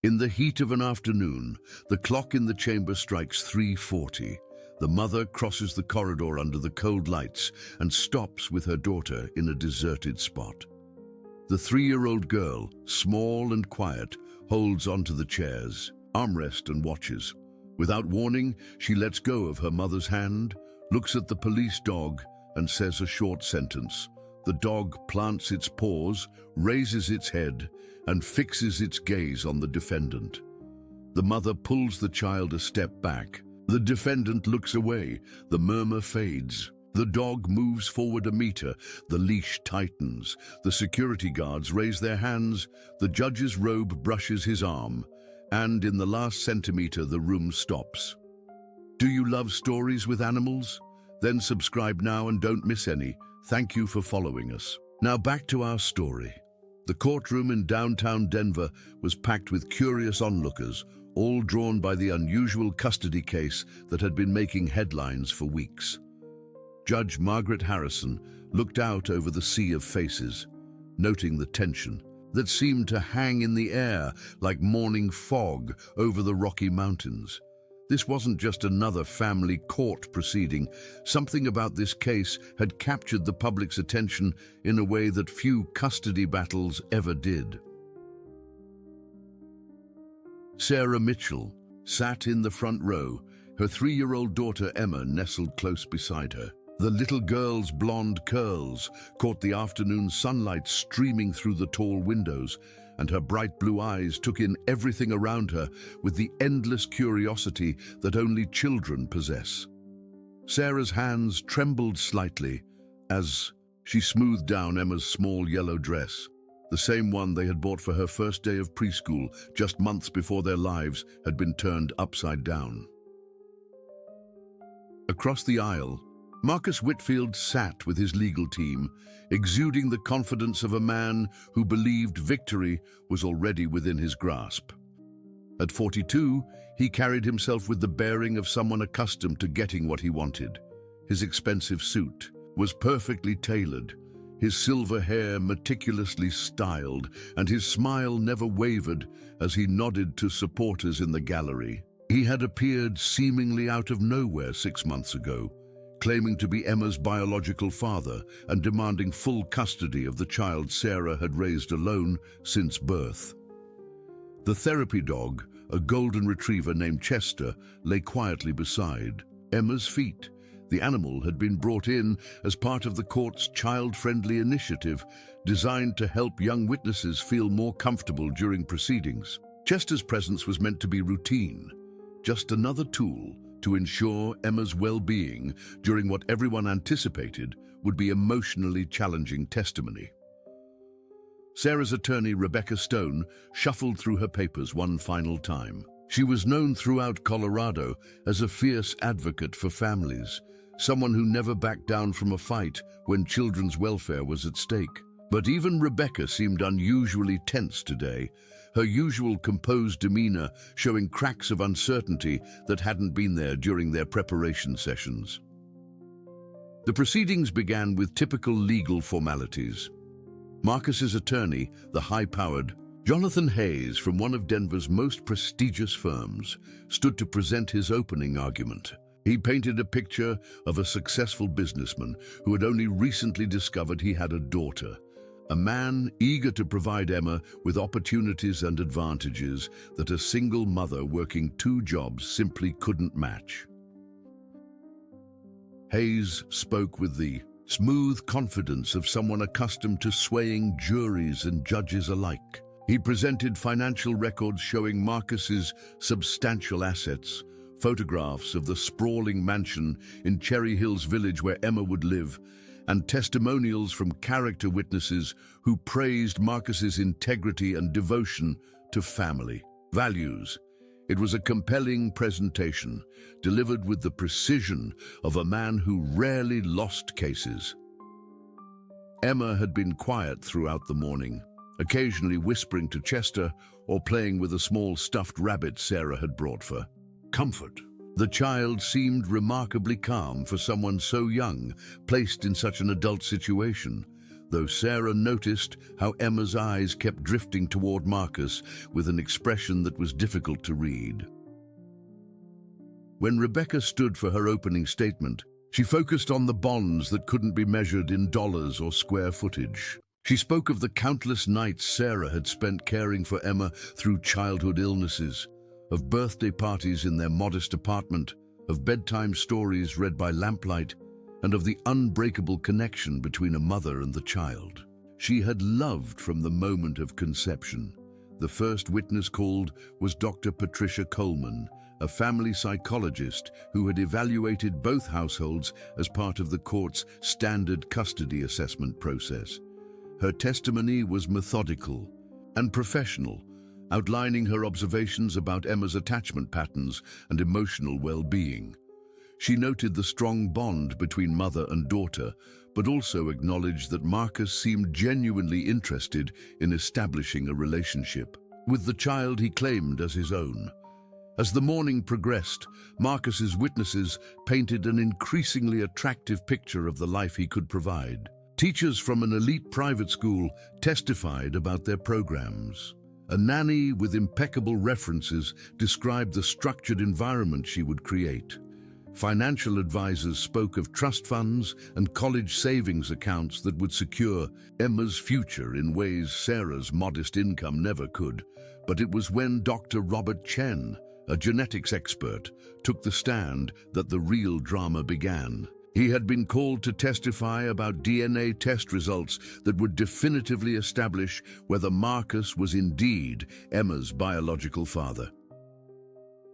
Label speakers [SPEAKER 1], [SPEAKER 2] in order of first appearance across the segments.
[SPEAKER 1] In the heat of an afternoon, the clock in the chamber strikes 3:40. The mother crosses the corridor under the cold lights and stops with her daughter in a deserted spot. The 3-year-old girl, small and quiet, holds onto the chairs, armrest and watches. Without warning, she lets go of her mother's hand, looks at the police dog, and says a short sentence. The dog plants its paws, raises its head, and fixes its gaze on the defendant. The mother pulls the child a step back. The defendant looks away. The murmur fades. The dog moves forward a meter. The leash tightens. The security guards raise their hands. The judge's robe brushes his arm. And in the last centimeter, the room stops. Do you love stories with animals? Then subscribe now and don't miss any. Thank you for following us. Now back to our story. The courtroom in downtown Denver was packed with curious onlookers, all drawn by the unusual custody case that had been making headlines for weeks. Judge Margaret Harrison looked out over the sea of faces, noting the tension that seemed to hang in the air like morning fog over the Rocky Mountains. This wasn't just another family court proceeding. Something about this case had captured the public's attention in a way that few custody battles ever did. Sarah Mitchell sat in the front row, her 3-year-old daughter Emma nestled close beside her. The little girl's blonde curls caught the afternoon sunlight streaming through the tall windows, and her bright blue eyes took in everything around her with the endless curiosity that only children possess. Sarah's hands trembled slightly as she smoothed down Emma's small yellow dress, the same one they had bought for her first day of preschool just months before their lives had been turned upside down. Across the aisle, Marcus Whitfield sat with his legal team, exuding the confidence of a man who believed victory was already within his grasp. At 42, he carried himself with the bearing of someone accustomed to getting what he wanted. His expensive suit was perfectly tailored, his silver hair meticulously styled, and his smile never wavered as he nodded to supporters in the gallery. He had appeared seemingly out of nowhere 6 months ago, claiming to be Emma's biological father and demanding full custody of the child Sarah had raised alone since birth. The therapy dog, a golden retriever named Chester, lay quietly beside Emma's feet. The animal had been brought in as part of the court's child-friendly initiative designed to help young witnesses feel more comfortable during proceedings. Chester's presence was meant to be routine, just another tool to ensure Emma's well-being during what everyone anticipated would be emotionally challenging testimony. Sarah's attorney, Rebecca Stone, shuffled through her papers one final time. She was known throughout Colorado as a fierce advocate for families, someone who never backed down from a fight when children's welfare was at stake. But even Rebecca seemed unusually tense today, her usual composed demeanor showing cracks of uncertainty that hadn't been there during their preparation sessions. The proceedings began with typical legal formalities. Marcus's attorney, the high-powered Jonathan Hayes from one of Denver's most prestigious firms, stood to present his opening argument. He painted a picture of a successful businessman who had only recently discovered he had a daughter, a man eager to provide Emma with opportunities and advantages that a single mother working 2 jobs simply couldn't match. Hayes spoke with the smooth confidence of someone accustomed to swaying juries and judges alike. He presented financial records showing Marcus's substantial assets, photographs of the sprawling mansion in Cherry Hills Village where Emma would live, and testimonials from character witnesses who praised Marcus's integrity and devotion to family values. It was a compelling presentation, delivered with the precision of a man who rarely lost cases. Emma had been quiet throughout the morning, occasionally whispering to Chester or playing with a small stuffed rabbit Sarah had brought for comfort. The child seemed remarkably calm for someone so young, placed in such an adult situation. though Sarah noticed how Emma's eyes kept drifting toward Marcus with an expression that was difficult to read. When Rebecca stood for her opening statement, she focused on the bonds that couldn't be measured in dollars or square footage. She spoke of the countless nights Sarah had spent caring for Emma through childhood illnesses, of birthday parties in their modest apartment, of bedtime stories read by lamplight, and of the unbreakable connection between a mother and the child. She had loved from the moment of conception. The first witness called was Dr. Patricia Coleman, a family psychologist who had evaluated both households as part of the court's standard custody assessment process. Her testimony was methodical and professional, outlining her observations about Emma's attachment patterns and emotional well-being. She noted the strong bond between mother and daughter, but also acknowledged that Marcus seemed genuinely interested in establishing a relationship with the child he claimed as his own. As the morning progressed, Marcus's witnesses painted an increasingly attractive picture of the life he could provide. Teachers from an elite private school testified about their programs. A nanny with impeccable references described the structured environment she would create. Financial advisors spoke of trust funds and college savings accounts that would secure Emma's future in ways Sarah's modest income never could. But it was when Dr. Robert Chen, a genetics expert, took the stand that the real drama began. He had been called to testify about DNA test results that would definitively establish whether Marcus was indeed Emma's biological father.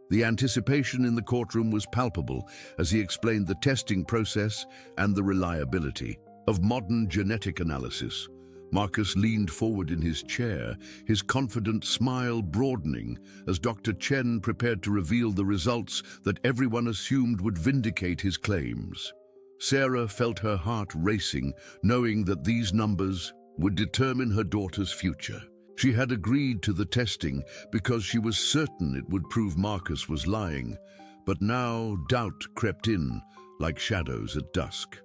[SPEAKER 1] The anticipation in the courtroom was palpable as he explained the testing process and the reliability of modern genetic analysis. Marcus leaned forward in his chair, his confident smile broadening as Dr. Chen prepared to reveal the results that everyone assumed would vindicate his claims. Sarah felt her heart racing, knowing that these numbers would determine her daughter's future. She had agreed to the testing because she was certain it would prove Marcus was lying, but now doubt crept in like shadows at dusk.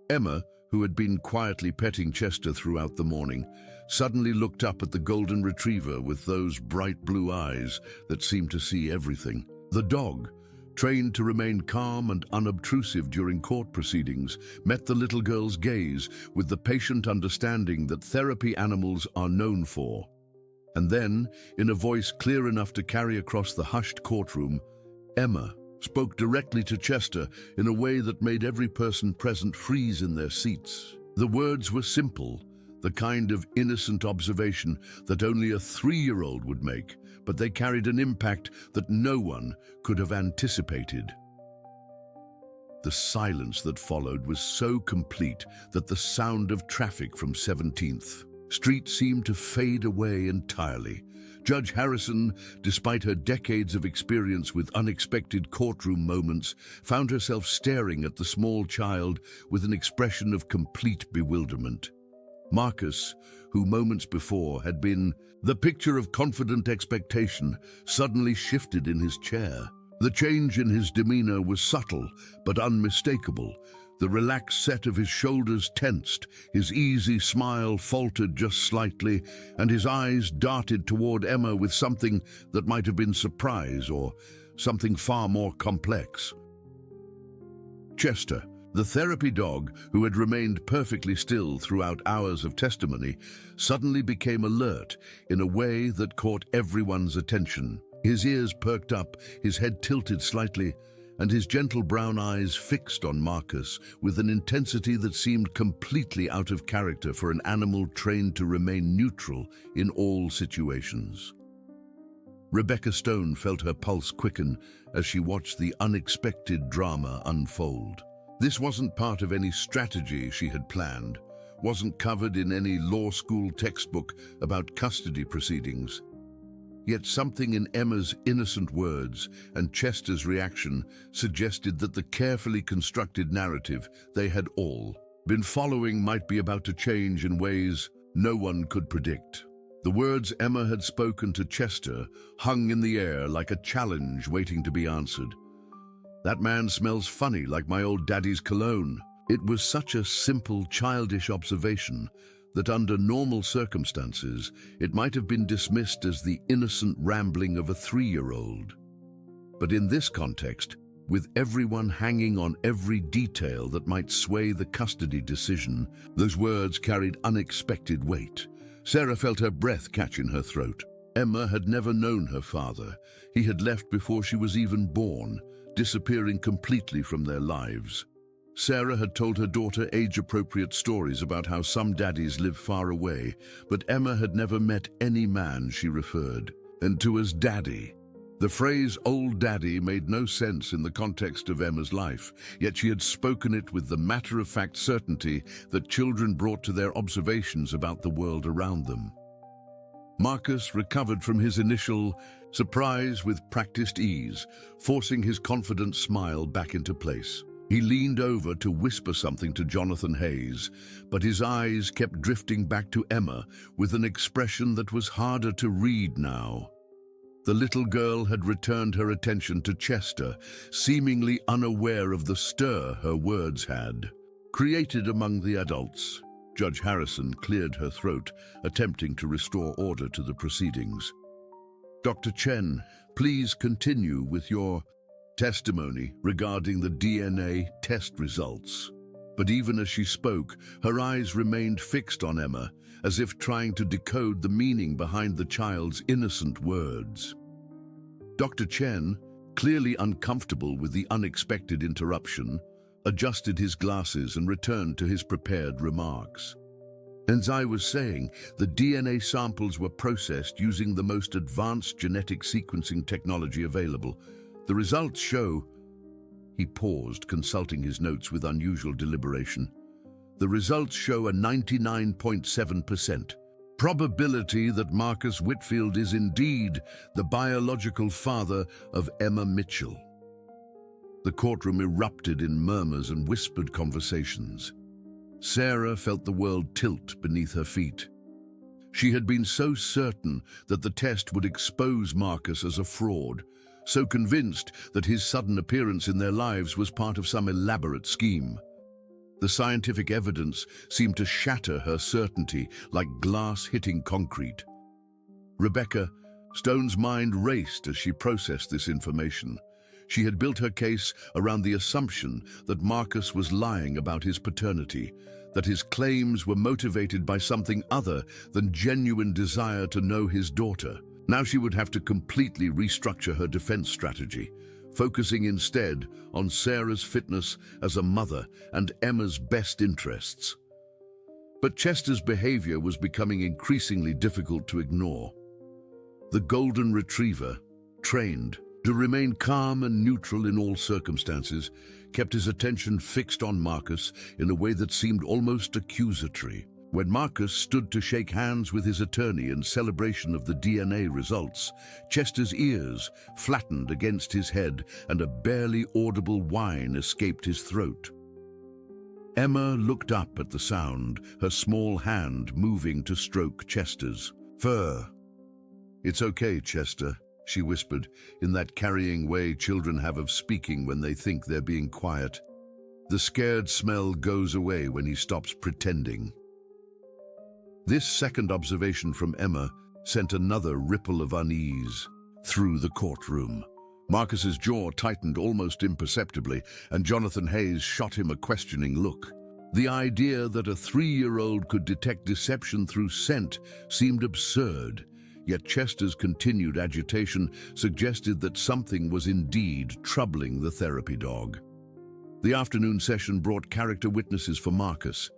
[SPEAKER 1] Emma, who had been quietly petting Chester throughout the morning, suddenly looked up at the golden retriever with those bright blue eyes that seemed to see everything. The dog, trained to remain calm and unobtrusive during court proceedings, met the little girl's gaze with the patient understanding that therapy animals are known for. And then, in a voice clear enough to carry across the hushed courtroom, Emma spoke directly to Chester in a way that made every person present freeze in their seats. The words were simple, the kind of innocent observation that only a 3-year-old would make, but they carried an impact that no one could have anticipated. The silence that followed was so complete that the sound of traffic from 17th Street seemed to fade away entirely. Judge Harrison, despite her decades of experience with unexpected courtroom moments, found herself staring at the small child with an expression of complete bewilderment. Marcus, who moments before had been the picture of confident expectation, suddenly shifted in his chair. The change in his demeanor was subtle but unmistakable. The relaxed set of his shoulders tensed, his easy smile faltered just slightly, and his eyes darted toward Emma with something that might have been surprise or something far more complex. Chester, the therapy dog, who had remained perfectly still throughout hours of testimony, suddenly became alert in a way that caught everyone's attention. His ears perked up, his head tilted slightly, and his gentle brown eyes fixed on Marcus with an intensity that seemed completely out of character for an animal trained to remain neutral in all situations. Rebecca Stone felt her pulse quicken as she watched the unexpected drama unfold. This wasn't part of any strategy she had planned, wasn't covered in any law school textbook about custody proceedings. Yet something in Emma's innocent words and Chester's reaction suggested that the carefully constructed narrative they had all been following might be about to change in ways no one could predict. The words Emma had spoken to Chester hung in the air like a challenge waiting to be answered. "That man smells funny, like my old daddy's cologne." It was such a simple, childish observation that under normal circumstances, it might have been dismissed as the innocent rambling of a 3-year-old. But in this context, with everyone hanging on every detail that might sway the custody decision, those words carried unexpected weight. Sarah felt her breath catch in her throat. Emma had never known her father. He had left before she was even born, disappearing completely from their lives. Sarah had told her daughter age-appropriate stories about how some daddies live far away, but Emma had never met any man she referred to as daddy. The phrase old daddy made no sense in the context of Emma's life, yet she had spoken it with the matter-of-fact certainty that children brought to their observations about the world around them. Marcus recovered from his initial surprise with practiced ease, forcing his confident smile back into place. He leaned over to whisper something to Jonathan Hayes, but his eyes kept drifting back to Emma with an expression that was harder to read now. The little girl had returned her attention to Chester, seemingly unaware of the stir her words had created among the adults. Judge Harrison cleared her throat, attempting to restore order to the proceedings. Dr. Chen, please continue with your testimony regarding the DNA test results. But even as she spoke, her eyes remained fixed on Emma, as if trying to decode the meaning behind the child's innocent words. Dr. Chen, clearly uncomfortable with the unexpected interruption, adjusted his glasses and returned to his prepared remarks. As I was saying, the DNA samples were processed using the most advanced genetic sequencing technology available. The results show... He paused, consulting his notes with unusual deliberation. The results show a 99.7% probability that Marcus Whitfield is indeed the biological father of Emma Mitchell. The courtroom erupted in murmurs and whispered conversations. Sarah felt the world tilt beneath her feet. She had been so certain that the test would expose Marcus as a fraud, so convinced that his sudden appearance in their lives was part of some elaborate scheme. The scientific evidence seemed to shatter her certainty like glass hitting concrete. Rebecca Stone's mind raced as she processed this information. She had built her case around the assumption that Marcus was lying about his paternity, that his claims were motivated by something other than genuine desire to know his daughter. Now she would have to completely restructure her defense strategy, focusing instead on Sarah's fitness as a mother and Emma's best interests. But Chester's behavior was becoming increasingly difficult to ignore. The golden retriever, trained to remain calm and neutral in all circumstances, kept his attention fixed on Marcus in a way that seemed almost accusatory. When Marcus stood to shake hands with his attorney in celebration of the DNA results, Chester's ears flattened against his head and a barely audible whine escaped his throat. Emma looked up at the sound, her small hand moving to stroke Chester's fur. "It's okay, Chester," she whispered, in that carrying way children have of speaking when they think they're being quiet. "The scared smell goes away when he stops pretending." This second observation from Emma sent another ripple of unease through the courtroom. Marcus's jaw tightened almost imperceptibly, and Jonathan Hayes shot him a questioning look. The idea that a 3-year-old could detect deception through scent seemed absurd, yet Chester's continued agitation suggested that something was indeed troubling the therapy dog. The afternoon session brought character witnesses for Marcus,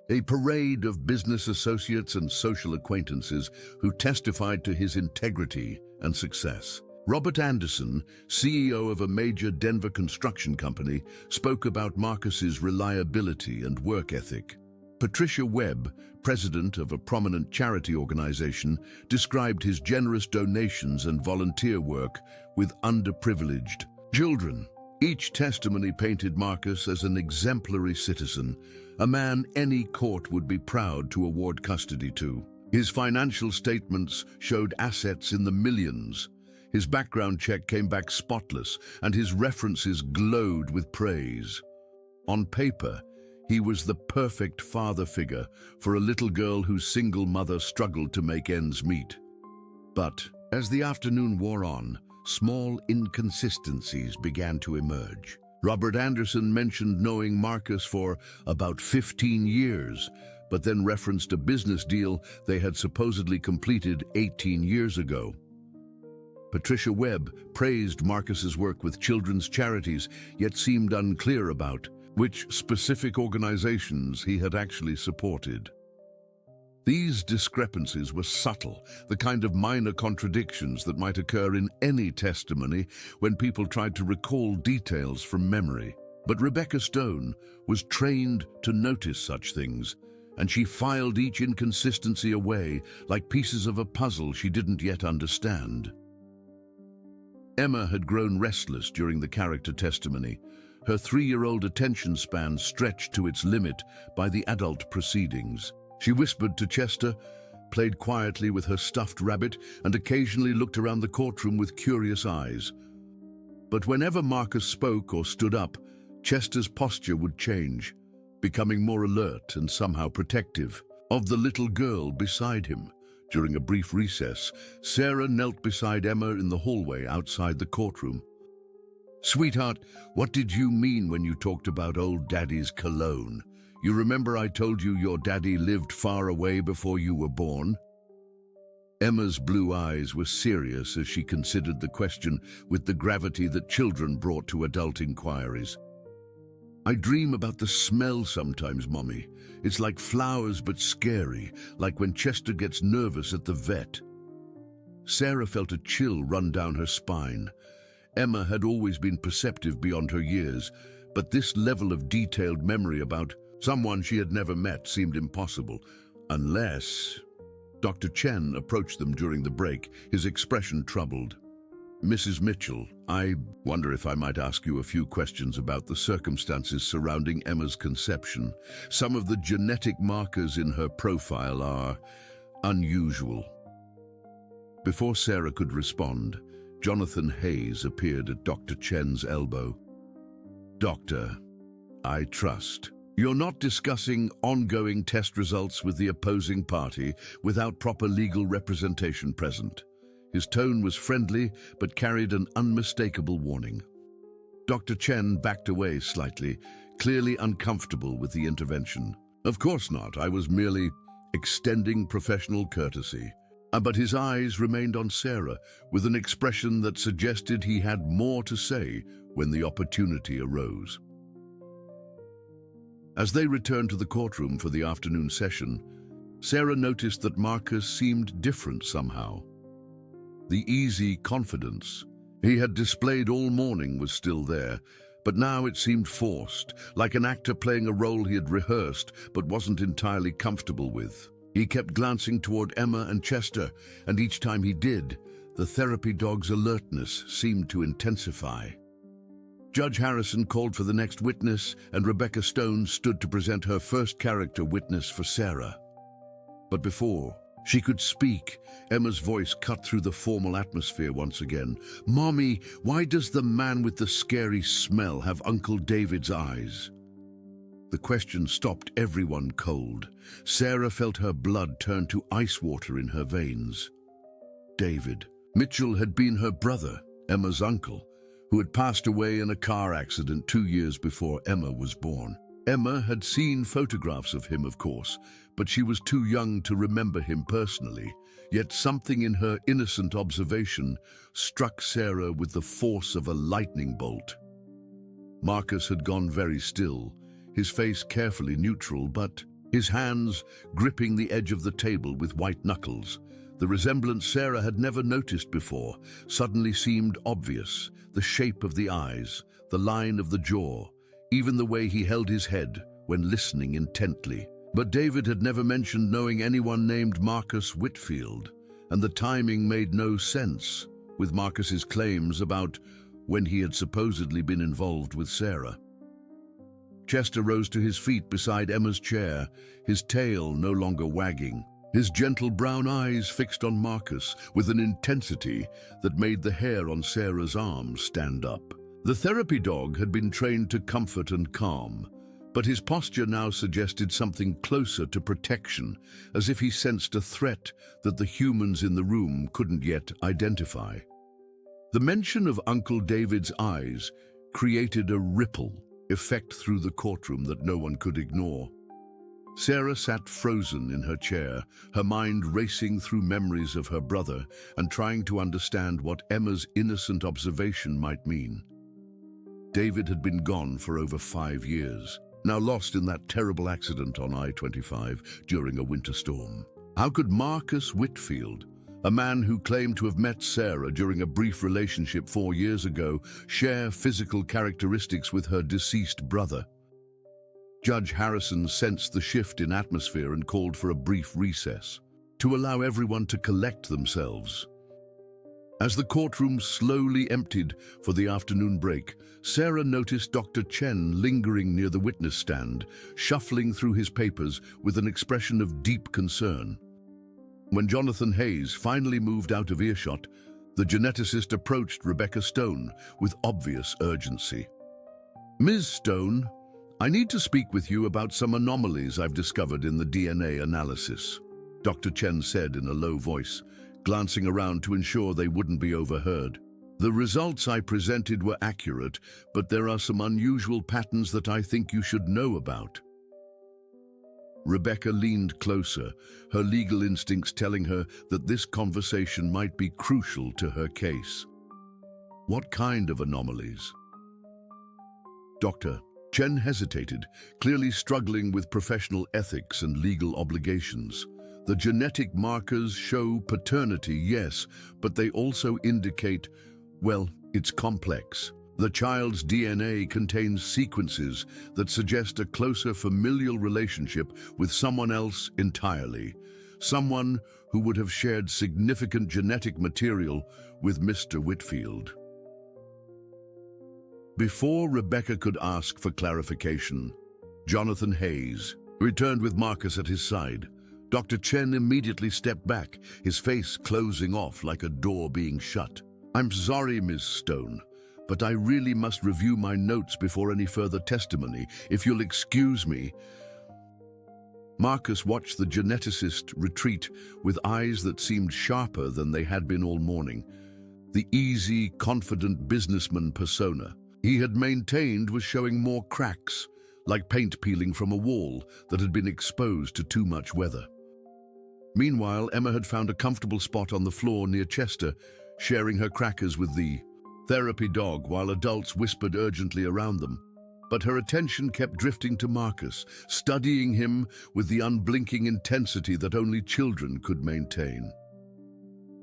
[SPEAKER 1] a parade of business associates and social acquaintances who testified to his integrity and success. Robert Anderson, CEO of a major Denver construction company, spoke about Marcus's reliability and work ethic. Patricia Webb, president of a prominent charity organization, described his generous donations and volunteer work with underprivileged children. Each testimony painted Marcus as an exemplary citizen, a man any court would be proud to award custody to. His financial statements showed assets in the millions. His background check came back spotless, and his references glowed with praise. On paper, He was the perfect father figure for a little girl whose single mother struggled to make ends meet. But as the afternoon wore on, small inconsistencies began to emerge. Robert Anderson mentioned knowing Marcus for about 15 years, but then referenced a business deal they had supposedly completed 18 years ago. Patricia Webb praised Marcus's work with children's charities, yet seemed unclear about which specific organizations he had actually supported. These discrepancies were subtle, the kind of minor contradictions that might occur in any testimony when people tried to recall details from memory. But Rebecca Stone was trained to notice such things, and she filed each inconsistency away like pieces of a puzzle she didn't yet understand. Emma had grown restless during the character testimony. Her 3-year-old attention span stretched to its limit by the adult proceedings. She whispered to Chester, played quietly with her stuffed rabbit, and occasionally looked around the courtroom with curious eyes. But whenever Marcus spoke or stood up, Chester's posture would change, becoming more alert and somehow protective of the little girl beside him. During a brief recess, Sarah knelt beside Emma in the hallway outside the courtroom. "Sweetheart, what did you mean when you talked about old Daddy's cologne? You remember I told you your daddy lived far away before you were born?" Emma's blue eyes were serious as she considered the question with the gravity that children brought to adult inquiries. "I dream about the smell sometimes, Mommy. It's like flowers but scary, like when Chester gets nervous at the vet." Sarah felt a chill run down her spine. Emma had always been perceptive beyond her years, but this level of detailed memory about someone she had never met seemed impossible, unless... Dr. Chen approached them during the break, his expression troubled. "Mrs. Mitchell, I wonder if I might ask you a few questions about the circumstances surrounding Emma's conception. Some of the genetic markers in her profile are unusual." Before Sarah could respond, Jonathan Hayes appeared at Dr. Chen's elbow. "Doctor, I trust. You're not discussing ongoing test results with the opposing party without proper legal representation present." His tone was friendly, but carried an unmistakable warning. Dr. Chen backed away slightly, clearly uncomfortable with the intervention. "Of course not. I was merely extending professional courtesy." But his eyes remained on Sarah, with an expression that suggested he had more to say when the opportunity arose. As they returned to the courtroom for the afternoon session, Sarah noticed that Marcus seemed different somehow. The easy confidence he had displayed all morning was still there, but now it seemed forced, like an actor playing a role he had rehearsed but wasn't entirely comfortable with. He kept glancing toward Emma and Chester, and each time he did, the therapy dog's alertness seemed to intensify. Judge Harrison called for the next witness, and Rebecca Stone stood to present her first character witness for Sarah. But before she could speak, Emma's voice cut through the formal atmosphere once again. "Mommy, why does the man with the scary smell have Uncle David's eyes?" The question stopped everyone cold. Sarah felt her blood turn to ice water in her veins. David Mitchell had been her brother, Emma's uncle, who had passed away in a car accident 2 years before Emma was born. Emma had seen photographs of him, of course, but she was too young to remember him personally. Yet something in her innocent observation struck Sarah with the force of a lightning bolt. Marcus had gone very still, his face carefully neutral, but his hands gripping the edge of the table with white knuckles. The resemblance Sarah had never noticed before suddenly seemed obvious. The shape of the eyes, the line of the jaw, even the way he held his head when listening intently. But David had never mentioned knowing anyone named Marcus Whitfield, and the timing made no sense with Marcus's claims about when he had supposedly been involved with Sarah. Chester rose to his feet beside Emma's chair, his tail no longer wagging, his gentle brown eyes fixed on Marcus with an intensity that made the hair on Sarah's arm stand up. The therapy dog had been trained to comfort and calm, but his posture now suggested something closer to protection, as if he sensed a threat that the humans in the room couldn't yet identify. The mention of Uncle David's eyes created a ripple effect through the courtroom that no one could ignore. Sarah sat frozen in her chair, her mind racing through memories of her brother and trying to understand what Emma's innocent observation might mean. David had been gone for over 5 years, now lost in that terrible accident on I-25 during a winter storm. How could Marcus Whitfield, a man who claimed to have met Sarah during a brief relationship 4 years ago, share physical characteristics with her deceased brother? Judge Harrison sensed the shift in atmosphere and called for a brief recess to allow everyone to collect themselves. As the courtroom slowly emptied for the afternoon break, Sarah noticed Dr. Chen lingering near the witness stand, shuffling through his papers with an expression of deep concern. When Jonathan Hayes finally moved out of earshot, the geneticist approached Rebecca Stone with obvious urgency. "Ms. Stone, I need to speak with you about some anomalies I've discovered in the DNA analysis," Dr. Chen said in a low voice, glancing around to ensure they wouldn't be overheard. "The results I presented were accurate, but there are some unusual patterns that I think you should know about." Rebecca leaned closer, her legal instincts telling her that this conversation might be crucial to her case. "What kind of anomalies?" Dr. Chen hesitated, clearly struggling with professional ethics and legal obligations. "The genetic markers show paternity, yes, but they also indicate, well, it's complex. The child's DNA contains sequences that suggest a closer familial relationship with someone else entirely, someone who would have shared significant genetic material with Mr. Whitfield." Before Rebecca could ask for clarification, Jonathan Hayes returned with Marcus at his side. Dr. Chen immediately stepped back, his face closing off like a door being shut. "I'm sorry, Ms. Stone, but I really must review my notes before any further testimony, if you'll excuse me." Marcus watched the geneticist retreat with eyes that seemed sharper than they had been all morning. The easy, confident businessman persona he had maintained was showing more cracks, like paint peeling from a wall that had been exposed to too much weather. Meanwhile, Emma had found a comfortable spot on the floor near Chester, sharing her crackers with the therapy dog while adults whispered urgently around them. But her attention kept drifting to Marcus, studying him with the unblinking intensity that only children could maintain.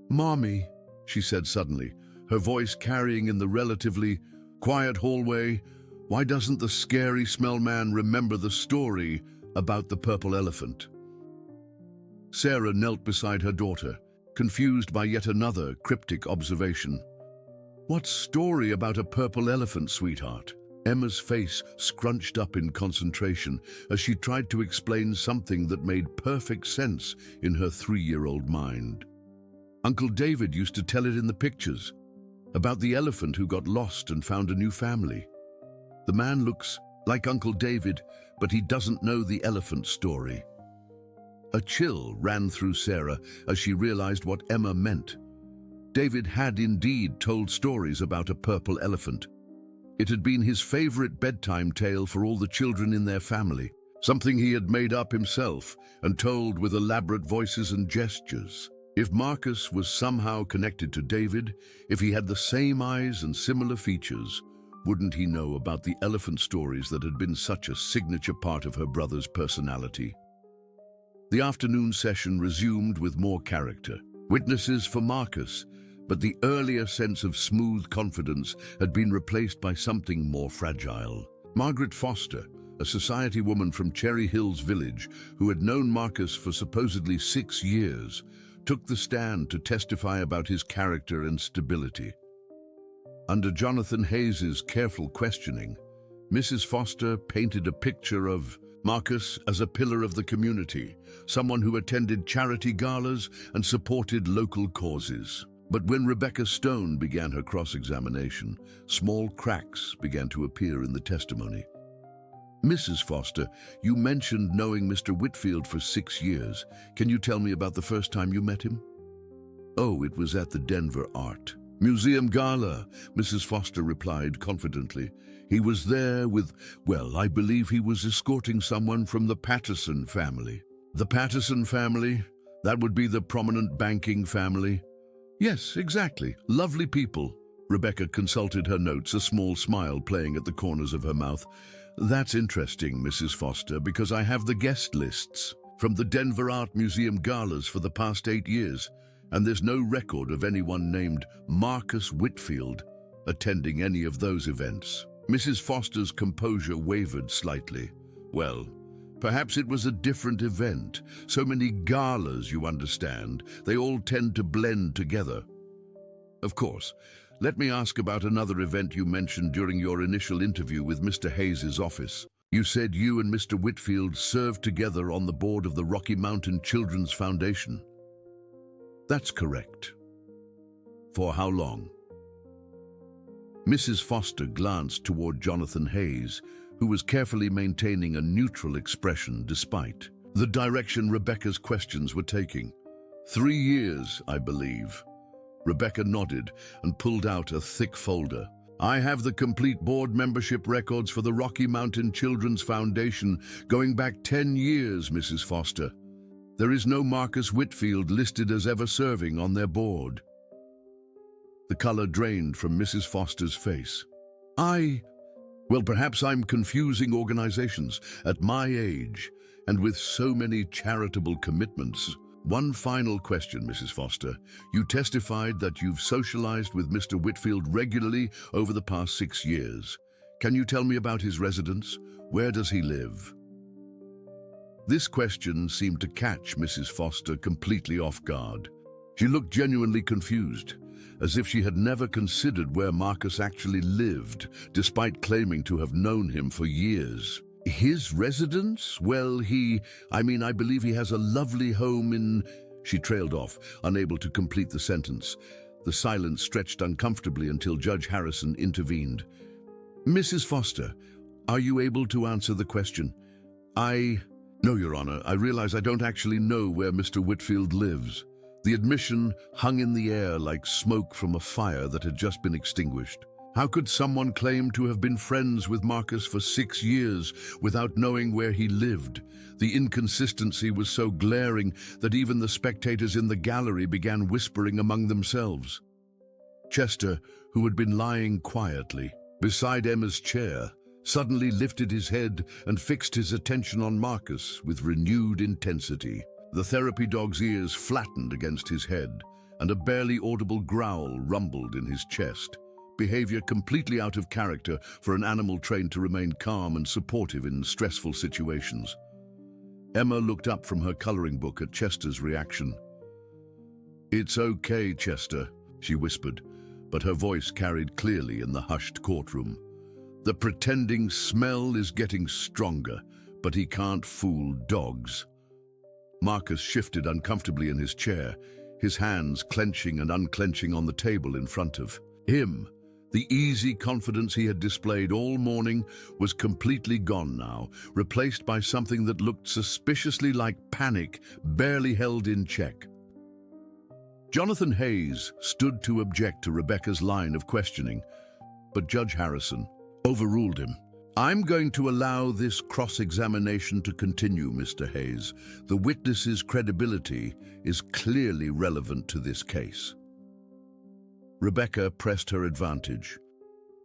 [SPEAKER 1] "Mommy," she said suddenly, her voice carrying in the relatively quiet hallway, "why doesn't the scary smell man remember the story about the purple elephant?" Sarah knelt beside her daughter, confused by yet another cryptic observation. "What story about a purple elephant, sweetheart?" Emma's face scrunched up in concentration as she tried to explain something that made perfect sense in her 3-year-old mind. "Uncle David used to tell it in the pictures, about the elephant who got lost and found a new family. The man looks like Uncle David, but he doesn't know the elephant story." A chill ran through Sarah as she realized what Emma meant. David had indeed told stories about a purple elephant. It had been his favorite bedtime tale for all the children in their family, something he had made up himself and told with elaborate voices and gestures. If Marcus was somehow connected to David, if he had the same eyes and similar features, wouldn't he know about the elephant stories that had been such a signature part of her brother's personality? The afternoon session resumed with more character. Witnesses for Marcus, but the earlier sense of smooth confidence had been replaced by something more fragile. Margaret Foster, a society woman from Cherry Hills Village who had known Marcus for supposedly 6 years, took the stand to testify about his character and stability. Under Jonathan Hayes's careful questioning, Mrs. Foster painted a picture of Marcus as a pillar of the community, someone who attended charity galas and supported local causes. But when Rebecca Stone began her cross-examination, small cracks began to appear in the testimony. Mrs. Foster, you mentioned knowing Mr. Whitfield for 6 years. Can you tell me about the first time you met him? Oh, it was at the Denver Art Museum Gala, Mrs. Foster replied confidently. He was there with, well, I believe he was escorting someone from the Patterson family. The Patterson family? That would be the prominent banking family? Yes, exactly. Lovely people. Rebecca consulted her notes, a small smile playing at the corners of her mouth. That's interesting, Mrs. Foster, because I have the guest lists from the Denver Art Museum galas for the past 8 years, and there's no record of anyone named Marcus Whitfield attending any of those events. Mrs. Foster's composure wavered slightly. Well, perhaps it was a different event. So many galas, you understand. They all tend to blend together. Of course. Let me ask about another event you mentioned during your initial interview with Mr. Hayes's office. You said you and Mr. Whitfield served together on the board of the Rocky Mountain Children's Foundation. That's correct. For how long? Mrs. Foster glanced toward Jonathan Hayes, who was carefully maintaining a neutral expression despite the direction Rebecca's questions were taking. 3 years, I believe. Rebecca nodded and pulled out a thick folder. I have the complete board membership records for the Rocky Mountain Children's Foundation going back 10 years, Mrs. Foster. There is no Marcus Whitfield listed as ever serving on their board. The color drained from Mrs. Foster's face. Well, perhaps I'm confusing organizations. At my age, and with so many charitable commitments. One final question, Mrs. Foster. You testified that you've socialized with Mr. Whitfield regularly over the past 6 years. Can you tell me about his residence? Where does he live? This question seemed to catch Mrs. Foster completely off guard. She looked genuinely confused, as if she had never considered where Marcus actually lived, despite claiming to have known him for years. His residence? Well, I believe he has a lovely home in... She trailed off, unable to complete the sentence. The silence stretched uncomfortably until Judge Harrison intervened. Mrs. Foster, are you able to answer the question? No, Your Honor, I realize I don't actually know where Mr. Whitfield lives. The admission hung in the air like smoke from a fire that had just been extinguished. How could someone claim to have been friends with Marcus for 6 years without knowing where he lived? The inconsistency was so glaring that even the spectators in the gallery began whispering among themselves. Chester, who had been lying quietly beside Emma's chair, suddenly lifted his head and fixed his attention on Marcus with renewed intensity. The therapy dog's ears flattened against his head, and a barely audible growl rumbled in his chest. Behavior completely out of character for an animal trained to remain calm and supportive in stressful situations. Emma looked up from her coloring book at Chester's reaction. It's okay, Chester, she whispered, but her voice carried clearly in the hushed courtroom. The pretending smell is getting stronger, but he can't fool dogs. Marcus shifted uncomfortably in his chair, his hands clenching and unclenching on the table in front of him. The easy confidence he had displayed all morning was completely gone now, replaced by something that looked suspiciously like panic, barely held in check. Jonathan Hayes stood to object to Rebecca's line of questioning, but Judge Harrison overruled him. I'm going to allow this cross-examination to continue, Mr. Hayes. The witness's credibility is clearly relevant to this case. Rebecca pressed her advantage.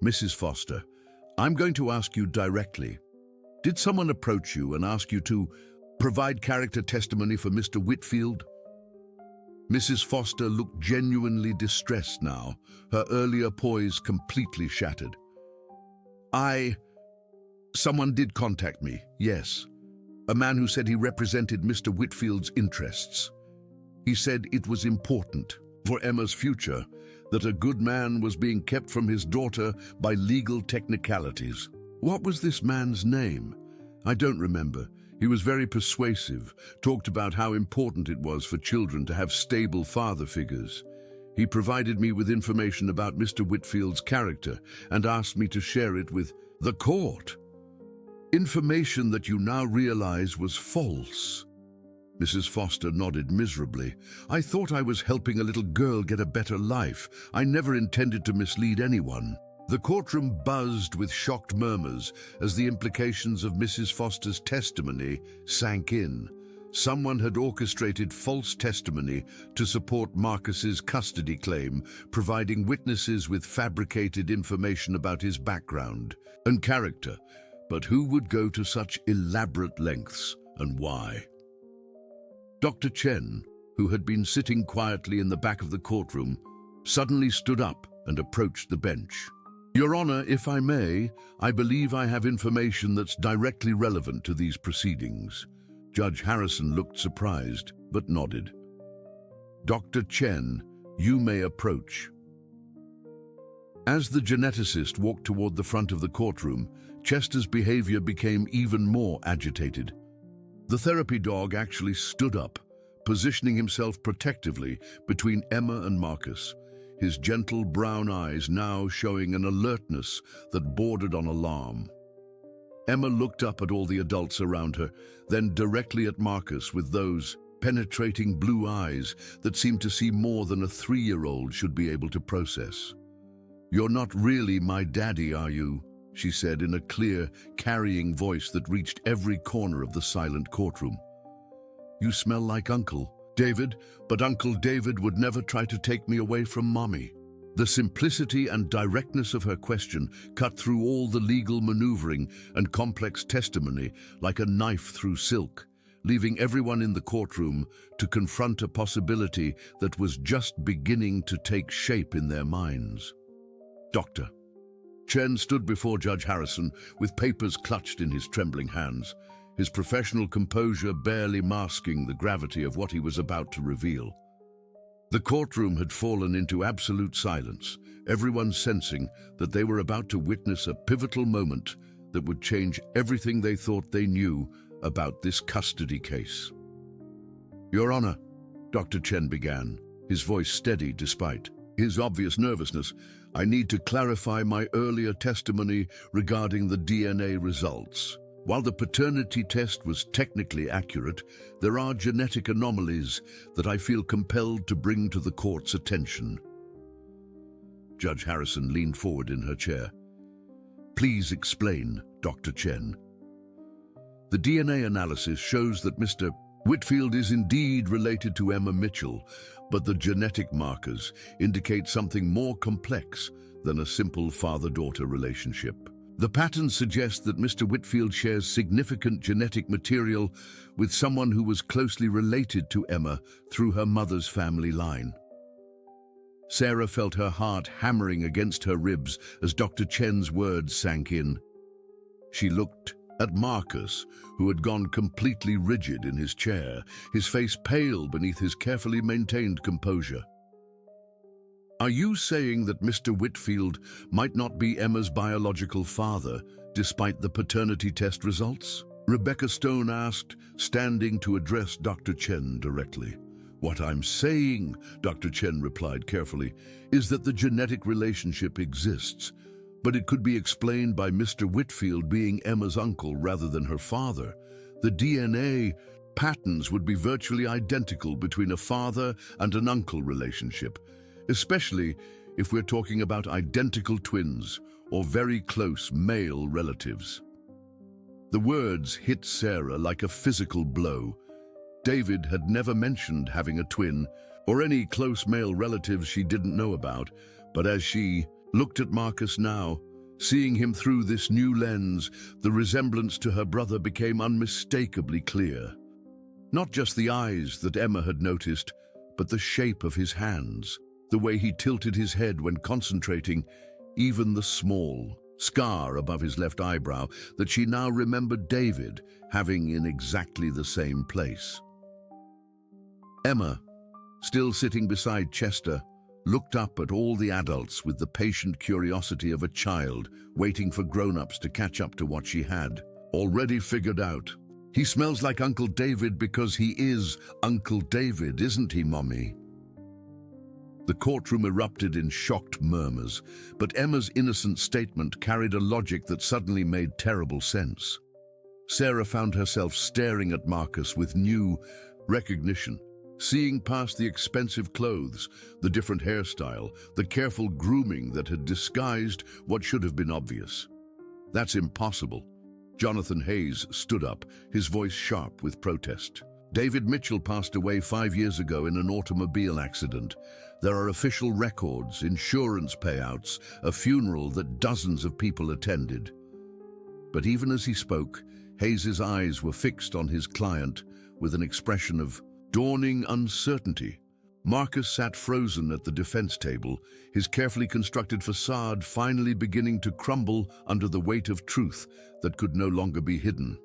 [SPEAKER 1] Mrs. Foster, I'm going to ask you directly. Did someone approach you and ask you to provide character testimony for Mr. Whitfield? Mrs. Foster looked genuinely distressed now, her earlier poise completely shattered. Someone did contact me, yes. A man who said he represented Mr. Whitfield's interests. He said it was important for Emma's future that a good man was being kept from his daughter by legal technicalities. What was this man's name? I don't remember. He was very persuasive, talked about how important it was for children to have stable father figures. He provided me with information about Mr. Whitfield's character and asked me to share it with the court. Information that you now realize was false. Mrs. Foster nodded miserably. I thought I was helping a little girl get a better life. I never intended to mislead anyone. The courtroom buzzed with shocked murmurs as the implications of Mrs. Foster's testimony sank in. Someone had orchestrated false testimony to support Marcus's custody claim, providing witnesses with fabricated information about his background and character. But who would go to such elaborate lengths, and why? Dr. Chen, who had been sitting quietly in the back of the courtroom, suddenly stood up and approached the bench. Your Honor, if I may, I believe I have information that's directly relevant to these proceedings. Judge Harrison looked surprised, but nodded. Dr. Chen, you may approach. As the geneticist walked toward the front of the courtroom, Chester's behavior became even more agitated. The therapy dog actually stood up, positioning himself protectively between Emma and Marcus, his gentle brown eyes now showing an alertness that bordered on alarm. Emma looked up at all the adults around her, then directly at Marcus with those penetrating blue eyes that seemed to see more than a 3-year-old should be able to process. You're not really my daddy, are you? She said in a clear, carrying voice that reached every corner of the silent courtroom. You smell like Uncle David, but Uncle David would never try to take me away from Mommy. The simplicity and directness of her question cut through all the legal maneuvering and complex testimony like a knife through silk, leaving everyone in the courtroom to confront a possibility that was just beginning to take shape in their minds. Dr. Chen stood before Judge Harrison with papers clutched in his trembling hands, his professional composure barely masking the gravity of what he was about to reveal. The courtroom had fallen into absolute silence, everyone sensing that they were about to witness a pivotal moment that would change everything they thought they knew about this custody case. Your Honor, Dr. Chen began, his voice steady despite his obvious nervousness, I need to clarify my earlier testimony regarding the DNA results. While the paternity test was technically accurate, there are genetic anomalies that I feel compelled to bring to the court's attention. Judge Harrison leaned forward in her chair. Please explain, Dr. Chen. The DNA analysis shows that Mr. Whitfield is indeed related to Emma Mitchell, but the genetic markers indicate something more complex than a simple father-daughter relationship. The pattern suggests that Mr. Whitfield shares significant genetic material with someone who was closely related to Emma through her mother's family line. Sarah felt her heart hammering against her ribs as Dr. Chen's words sank in. She looked at Marcus, who had gone completely rigid in his chair, his face pale beneath his carefully maintained composure. Are you saying that Mr. Whitfield might not be Emma's biological father, despite the paternity test results? Rebecca Stone asked, standing to address Dr. Chen directly. What I'm saying, Dr. Chen replied carefully, is that the genetic relationship exists, but it could be explained by Mr. Whitfield being Emma's uncle rather than her father. The DNA patterns would be virtually identical between a father and an uncle relationship, especially if we're talking about identical twins or very close male relatives. The words hit Sarah like a physical blow. David had never mentioned having a twin or any close male relatives she didn't know about, but as she looked at Marcus now, seeing him through this new lens, the resemblance to her brother became unmistakably clear. Not just the eyes that Emma had noticed, but the shape of his hands, the way he tilted his head when concentrating, even the small scar above his left eyebrow that she now remembered David having in exactly the same place. Emma, still sitting beside Chester, looked up at all the adults with the patient curiosity of a child waiting for grown-ups to catch up to what she had already figured out. He smells like Uncle David because he is Uncle David, isn't he, Mommy? The courtroom erupted in shocked murmurs, but Emma's innocent statement carried a logic that suddenly made terrible sense. Sarah found herself staring at Marcus with new recognition, seeing past the expensive clothes, the different hairstyle, the careful grooming that had disguised what should have been obvious. "That's impossible." Jonathan Hayes stood up, his voice sharp with protest. "David Mitchell passed away 5 years ago in an automobile accident. There are official records, insurance payouts, a funeral that dozens of people attended." But even as he spoke, Hayes's eyes were fixed on his client with an expression of dawning uncertainty. Marcus sat frozen at the defense table, his carefully constructed facade finally beginning to crumble under the weight of truth that could no longer be hidden.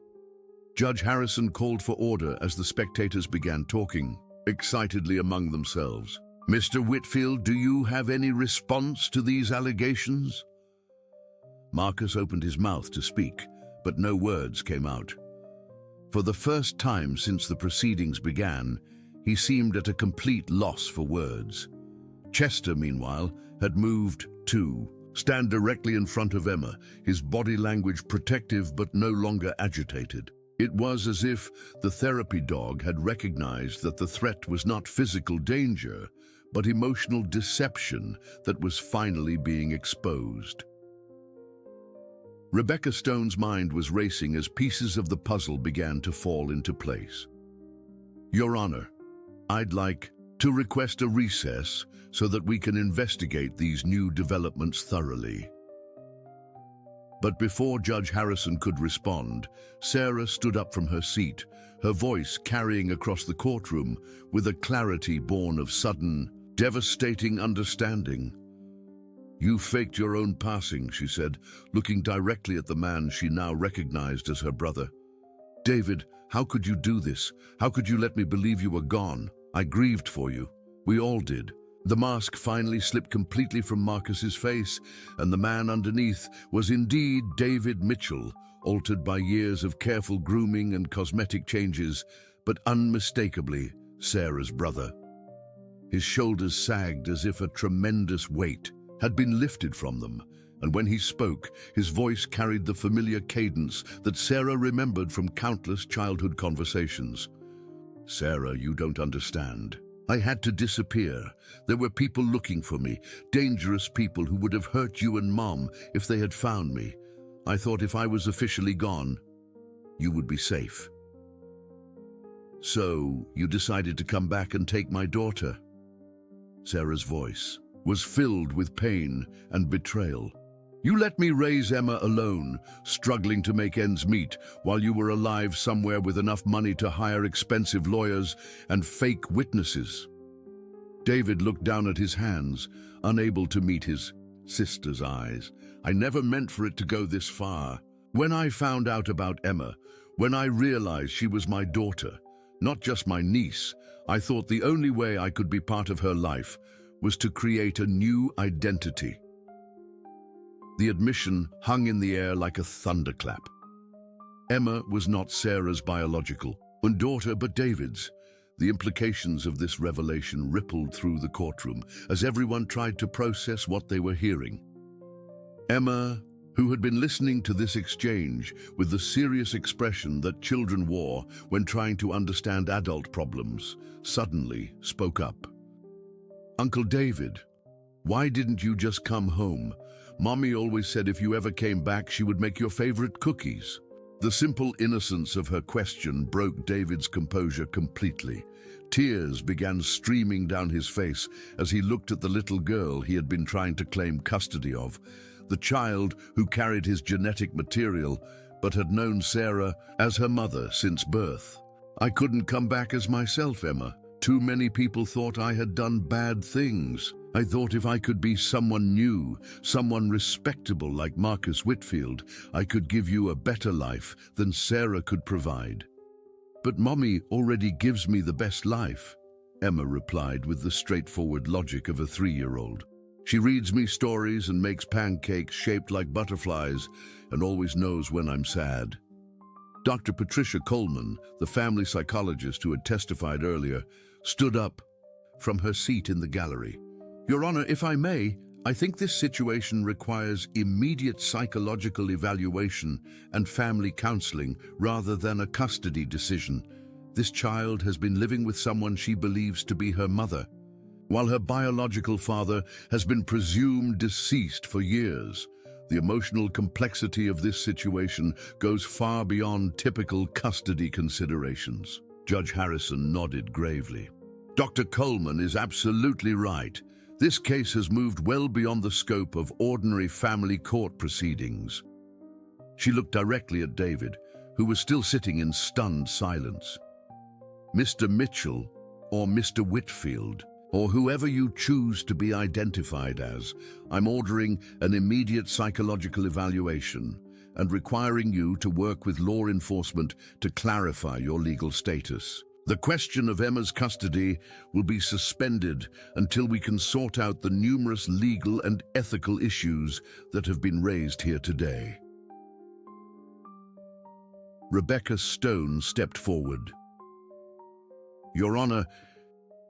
[SPEAKER 1] Judge Harrison called for order as the spectators began talking excitedly among themselves. "Mr. Whitfield, do you have any response to these allegations?" Marcus opened his mouth to speak, but no words came out. For the first time since the proceedings began, he seemed at a complete loss for words. Chester, meanwhile, had moved to stand directly in front of Emma, his body language protective but no longer agitated. It was as if the therapy dog had recognized that the threat was not physical danger, but emotional deception that was finally being exposed. Rebecca Stone's mind was racing as pieces of the puzzle began to fall into place. "Your Honor, I'd like to request a recess so that we can investigate these new developments thoroughly." But before Judge Harrison could respond, Sarah stood up from her seat, her voice carrying across the courtroom with a clarity born of sudden, devastating understanding. "You faked your own passing," she said, looking directly at the man she now recognized as her brother. "David, how could you do this? How could you let me believe you were gone? I grieved for you. We all did." The mask finally slipped completely from Marcus's face, and the man underneath was indeed David Mitchell, altered by years of careful grooming and cosmetic changes, but unmistakably Sarah's brother. His shoulders sagged as if a tremendous weight had been lifted from them, and when he spoke, his voice carried the familiar cadence that Sarah remembered from countless childhood conversations. "Sarah, you don't understand. I had to disappear. There were people looking for me, dangerous people who would have hurt you and Mom if they had found me. I thought if I was officially gone, you would be safe. So you decided to come back and take my daughter." Sarah's voice was filled with pain and betrayal. "You let me raise Emma alone, struggling to make ends meet, while you were alive somewhere with enough money to hire expensive lawyers and fake witnesses." David looked down at his hands, unable to meet his sister's eyes. "I never meant for it to go this far. When I found out about Emma, when I realized she was my daughter, not just my niece, I thought the only way I could be part of her life was to create a new identity." The admission hung in the air like a thunderclap. Emma was not Sarah's biological daughter, but David's. The implications of this revelation rippled through the courtroom as everyone tried to process what they were hearing. Emma, who had been listening to this exchange with the serious expression that children wore when trying to understand adult problems, suddenly spoke up. "Uncle David, why didn't you just come home? Mommy always said if you ever came back, she would make your favorite cookies." The simple innocence of her question broke David's composure completely. Tears began streaming down his face as he looked at the little girl he had been trying to claim custody of, the child who carried his genetic material but had known Sarah as her mother since birth. "I couldn't come back as myself, Emma. Too many people thought I had done bad things. I thought if I could be someone new, someone respectable like Marcus Whitfield, I could give you a better life than Sarah could provide." "But Mommy already gives me the best life," Emma replied with the straightforward logic of a 3-year-old. "She reads me stories and makes pancakes shaped like butterflies and always knows when I'm sad." Dr. Patricia Coleman, the family psychologist who had testified earlier, stood up from her seat in the gallery. "Your Honor, if I may, I think this situation requires immediate psychological evaluation and family counseling rather than a custody decision. This child has been living with someone she believes to be her mother, while her biological father has been presumed deceased for years. The emotional complexity of this situation goes far beyond typical custody considerations. Judge Harrison nodded gravely. Dr. Coleman is absolutely right. This case has moved well beyond the scope of ordinary family court proceedings. She looked directly at David, who was still sitting in stunned silence. Mr. Mitchell, or Mr. Whitfield, or whoever you choose to be identified as, I'm ordering an immediate psychological evaluation and requiring you to work with law enforcement to clarify your legal status. The question of Emma's custody will be suspended until we can sort out the numerous legal and ethical issues that have been raised here today. Rebecca Stone stepped forward. Your Honor,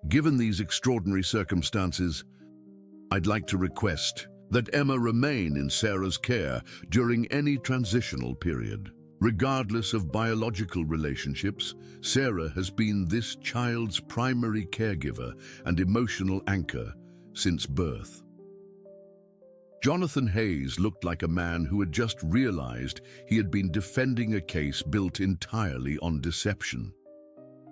[SPEAKER 1] given these extraordinary circumstances, I'd like to request that Emma remain in Sarah's care during any transitional period. Regardless of biological relationships, Sarah has been this child's primary caregiver and emotional anchor since birth. Jonathan Hayes looked like a man who had just realized he had been defending a case built entirely on deception.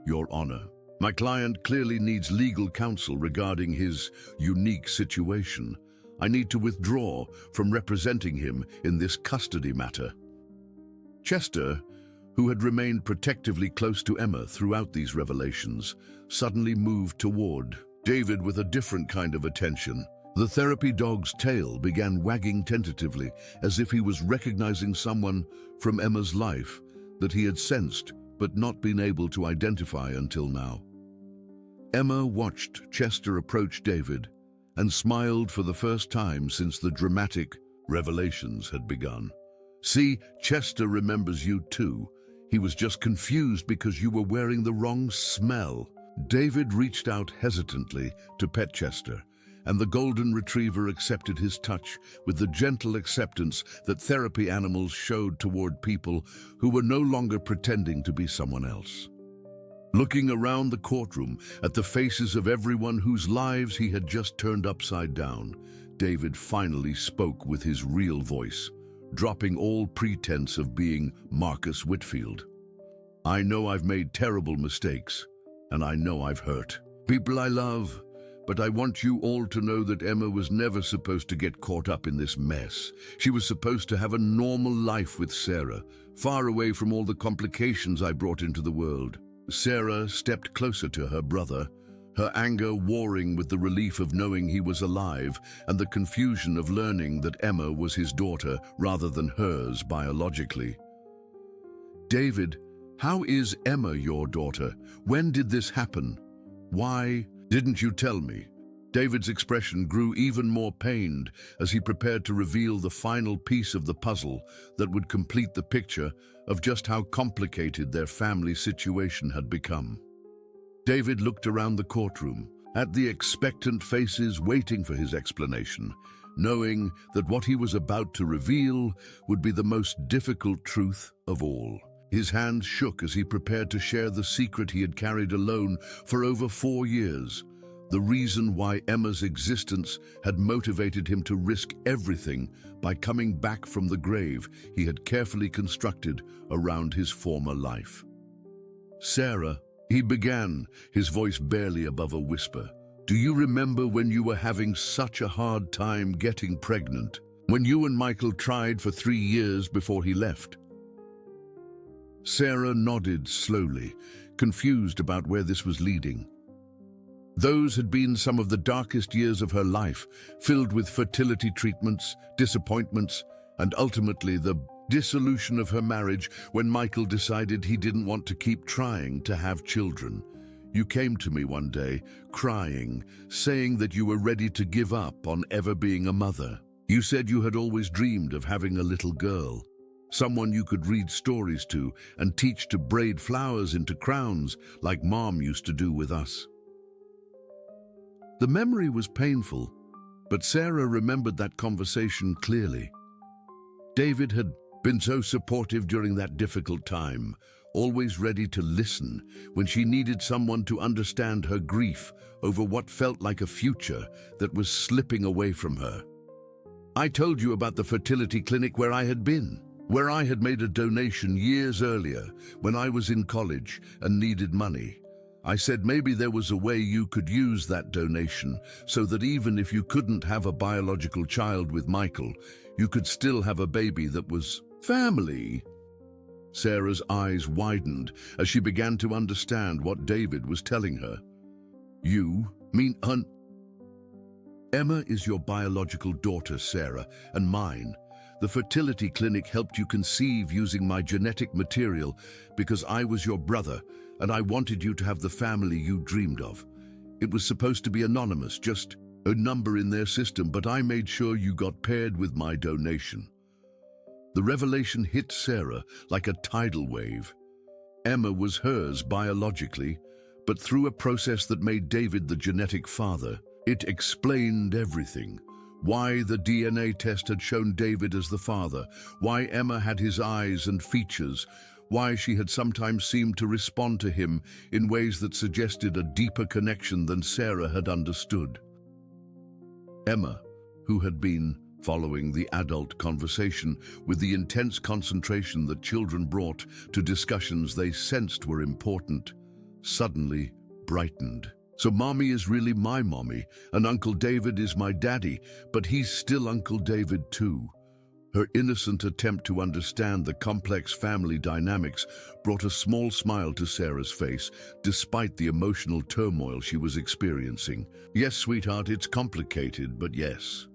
[SPEAKER 1] Your Honor, my client clearly needs legal counsel regarding his unique situation. I need to withdraw from representing him in this custody matter. Chester, who had remained protectively close to Emma throughout these revelations, suddenly moved toward David with a different kind of attention. The therapy dog's tail began wagging tentatively, as if he was recognizing someone from Emma's life that he had sensed but not been able to identify until now. Emma watched Chester approach David and smiled for the first time since the dramatic revelations had begun. See, Chester remembers you too. He was just confused because you were wearing the wrong smell. David reached out hesitantly to pet Chester, and the golden retriever accepted his touch with the gentle acceptance that therapy animals showed toward people who were no longer pretending to be someone else. Looking around the courtroom at the faces of everyone whose lives he had just turned upside down, David finally spoke with his real voice, dropping all pretense of being Marcus Whitfield. I know I've made terrible mistakes, and I know I've hurt people I love, but I want you all to know that Emma was never supposed to get caught up in this mess. She was supposed to have a normal life with Sarah, far away from all the complications I brought into the world. Sarah stepped closer to her brother, her anger warring with the relief of knowing he was alive and the confusion of learning that Emma was his daughter rather than hers biologically. David, how is Emma your daughter? When did this happen? Why didn't you tell me? David's expression grew even more pained as he prepared to reveal the final piece of the puzzle that would complete the picture of just how complicated their family situation had become. David looked around the courtroom, at the expectant faces waiting for his explanation, knowing that what he was about to reveal would be the most difficult truth of all. His hands shook as he prepared to share the secret he had carried alone for over 4 years, the reason why Emma's existence had motivated him to risk everything by coming back from the grave he had carefully constructed around his former life. Sarah, he began, his voice barely above a whisper. Do you remember when you were having such a hard time getting pregnant? When you and Michael tried for 3 years before he left? Sarah nodded slowly, confused about where this was leading. Those had been some of the darkest years of her life, filled with fertility treatments, disappointments, and ultimately the dissolution of her marriage when Michael decided he didn't want to keep trying to have children. You came to me one day, crying, saying that you were ready to give up on ever being a mother. You said you had always dreamed of having a little girl, someone you could read stories to and teach to braid flowers into crowns like Mom used to do with us. The memory was painful, But Sarah remembered that conversation clearly. David had been so supportive during that difficult time, always ready to listen when she needed someone to understand her grief over what felt like a future that was slipping away from her. I told you about the fertility clinic where I had been, where I had made a donation years earlier when I was in college and needed money. I said maybe there was a way you could use that donation so that even if you couldn't have a biological child with Michael, you could still have a baby that was family. Sarah's eyes widened as she began to understand what David was telling her. You mean Emma is your biological daughter, Sarah, and mine. The fertility clinic helped you conceive using my genetic material because I was your brother and I wanted you to have the family you dreamed of. It was supposed to be anonymous, just a number in their system, but I made sure you got paired with my donation. The revelation hit Sarah like a tidal wave. Emma was hers biologically, but through a process that made David the genetic father, it explained everything. Why the DNA test had shown David as the father, why Emma had his eyes and features, why she had sometimes seemed to respond to him in ways that suggested a deeper connection than Sarah had understood. Emma, who had been following the adult conversation with the intense concentration that children brought to discussions they sensed were important, suddenly brightened. So Mommy is really my mommy, and Uncle David is my daddy, but he's still Uncle David too. Her innocent attempt to understand the complex family dynamics brought a small smile to Sarah's face, despite the emotional turmoil she was experiencing. Yes, sweetheart, it's complicated, but yes.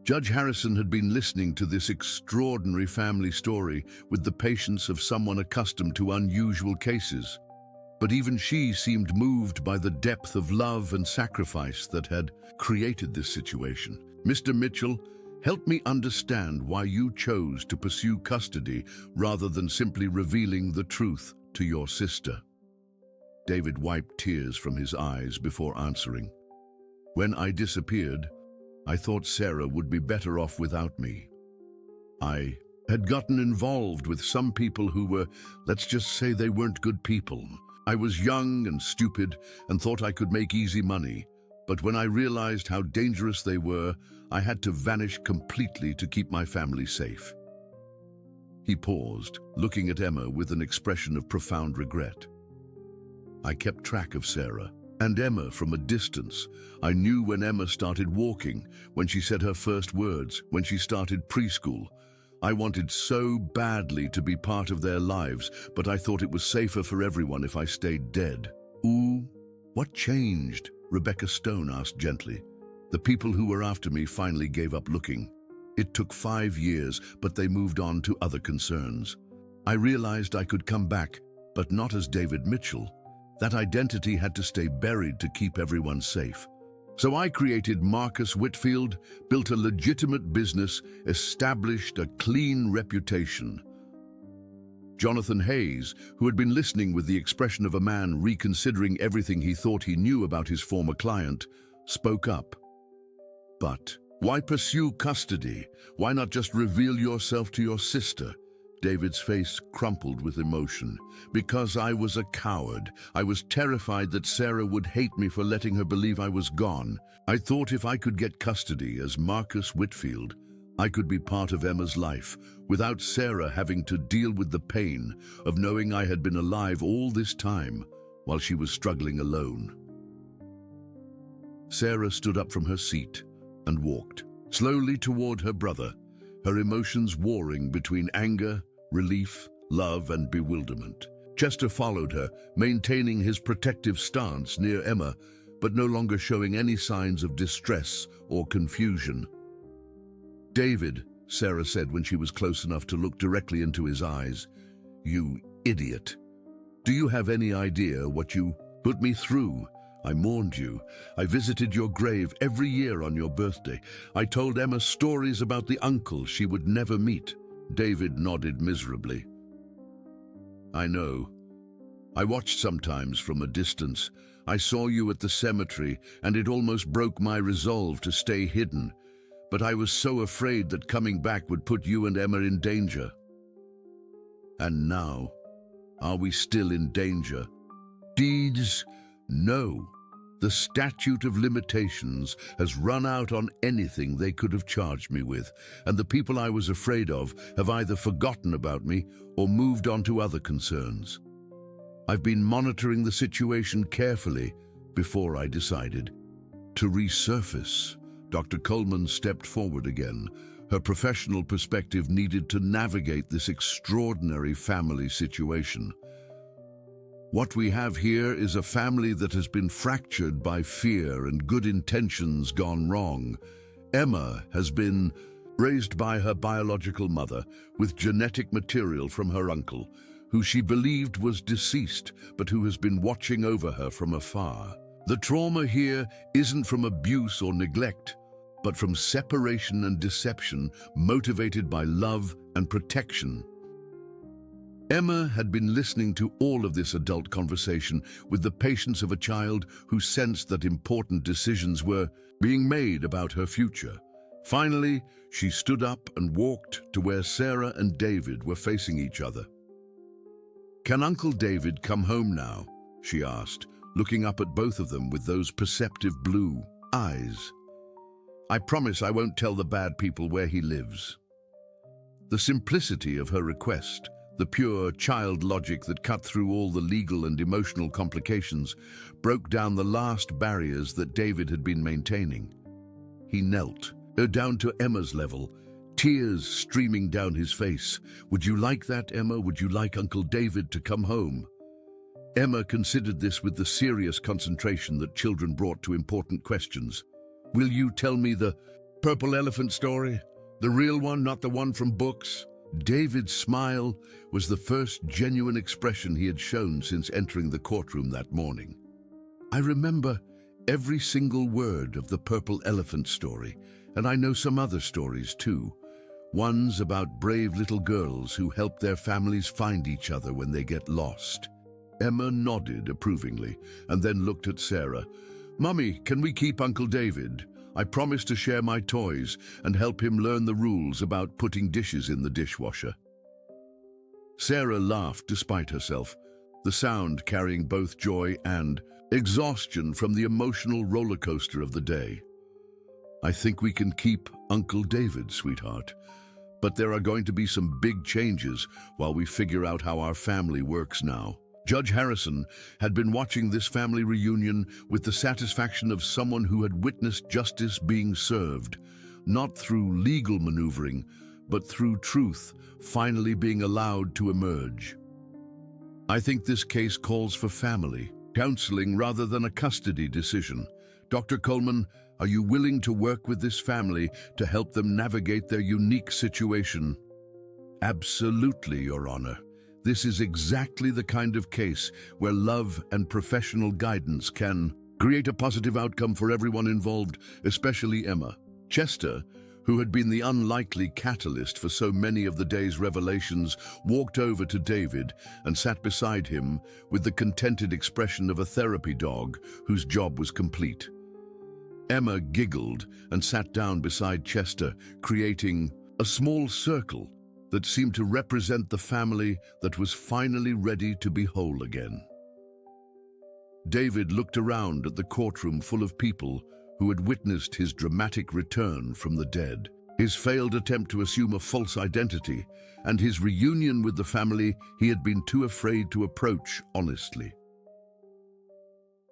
[SPEAKER 1] Judge Harrison had been listening to this extraordinary family story with the patience of someone accustomed to unusual cases. But even she seemed moved by the depth of love and sacrifice that had created this situation. Mr. Mitchell, help me understand why you chose to pursue custody rather than simply revealing the truth to your sister. David wiped tears from his eyes before answering. When I disappeared, I thought Sarah would be better off without me. I had gotten involved with some people who were, let's just say they weren't good people. I was young and stupid and thought I could make easy money, but when I realized how dangerous they were, I had to vanish completely to keep my family safe. He paused, looking at Emma with an expression of profound regret. I kept track of Sarah and Emma from a distance. I knew when Emma started walking, when she said her first words, when she started preschool. I wanted so badly to be part of their lives, but I thought it was safer for everyone if I stayed dead. Ooh, what changed? Rebecca Stone asked gently. The people who were after me finally gave up looking. It took 5 years, but they moved on to other concerns. I realized I could come back, but not as David Mitchell. That identity had to stay buried to keep everyone safe. So I created Marcus Whitfield, built a legitimate business, established a clean reputation. Jonathan Hayes, who had been listening with the expression of a man reconsidering everything he thought he knew about his former client, spoke up. But why pursue custody? Why not just reveal yourself to your sister? David's face crumpled with emotion. Because I was a coward. I was terrified that Sarah would hate me for letting her believe I was gone. I thought if I could get custody as Marcus Whitfield, I could be part of Emma's life, without Sarah having to deal with the pain of knowing I had been alive all this time while she was struggling alone. Sarah stood up from her seat and walked slowly toward her brother, her emotions warring between anger, relief, love, and bewilderment. Chester followed her, maintaining his protective stance near Emma, but no longer showing any signs of distress or confusion. David, Sarah said when she was close enough to look directly into his eyes, you idiot. Do you have any idea what you put me through? I mourned you. I visited your grave every year on your birthday. I told Emma stories about the uncle she would never meet. David nodded miserably. I know. I watched sometimes from a distance. I saw you at the cemetery, and it almost broke my resolve to stay hidden. But I was so afraid that coming back would put you and Emma in danger. And now, are we still in danger? Deeds? No. The statute of limitations has run out on anything they could have charged me with, and the people I was afraid of have either forgotten about me or moved on to other concerns. I've been monitoring the situation carefully before I decided to resurface. Dr. Coleman stepped forward again. Her professional perspective needed to navigate this extraordinary family situation. What we have here is a family that has been fractured by fear and good intentions gone wrong. Emma has been raised by her biological mother with genetic material from her uncle, who she believed was deceased, but who has been watching over her from afar. The trauma here isn't from abuse or neglect, but from separation and deception motivated by love and protection. Emma had been listening to all of this adult conversation with the patience of a child who sensed that important decisions were being made about her future. Finally, she stood up and walked to where Sarah and David were facing each other. "Can Uncle David come home now?" she asked, looking up at both of them with those perceptive blue eyes. "I promise I won't tell the bad people where he lives." The simplicity of her request, the pure child logic that cut through all the legal and emotional complications, broke down the last barriers that David had been maintaining. He knelt, down to Emma's level, tears streaming down his face. "Would you like that, Emma? Would you like Uncle David to come home?" Emma considered this with the serious concentration that children brought to important questions. "Will you tell me the purple elephant story? The real one, not the one from books?" David's smile was the first genuine expression he had shown since entering the courtroom that morning. "I remember every single word of the purple elephant story, and I know some other stories too. Ones about brave little girls who help their families find each other when they get lost." Emma nodded approvingly and then looked at Sarah. "Mummy, can we keep Uncle David? I promise to share my toys and help him learn the rules about putting dishes in the dishwasher." Sarah laughed despite herself, the sound carrying both joy and exhaustion from the emotional roller coaster of the day. "I think we can keep Uncle David, sweetheart. But there are going to be some big changes while we figure out how our family works now." Judge Harrison had been watching this family reunion with the satisfaction of someone who had witnessed justice being served, not through legal maneuvering, but through truth finally being allowed to emerge. "I think this case calls for family counseling rather than a custody decision. Dr. Coleman, are you willing to work with this family to help them navigate their unique situation?" "Absolutely, Your Honor. This is exactly the kind of case where love and professional guidance can create a positive outcome for everyone involved, especially Emma." Chester, who had been the unlikely catalyst for so many of the day's revelations, walked over to David and sat beside him with the contented expression of a therapy dog whose job was complete. Emma giggled and sat down beside Chester, creating a small circle that seemed to represent the family that was finally ready to be whole again. David looked around at the courtroom full of people who had witnessed his dramatic return from the dead, his failed attempt to assume a false identity, and his reunion with the family he had been too afraid to approach honestly.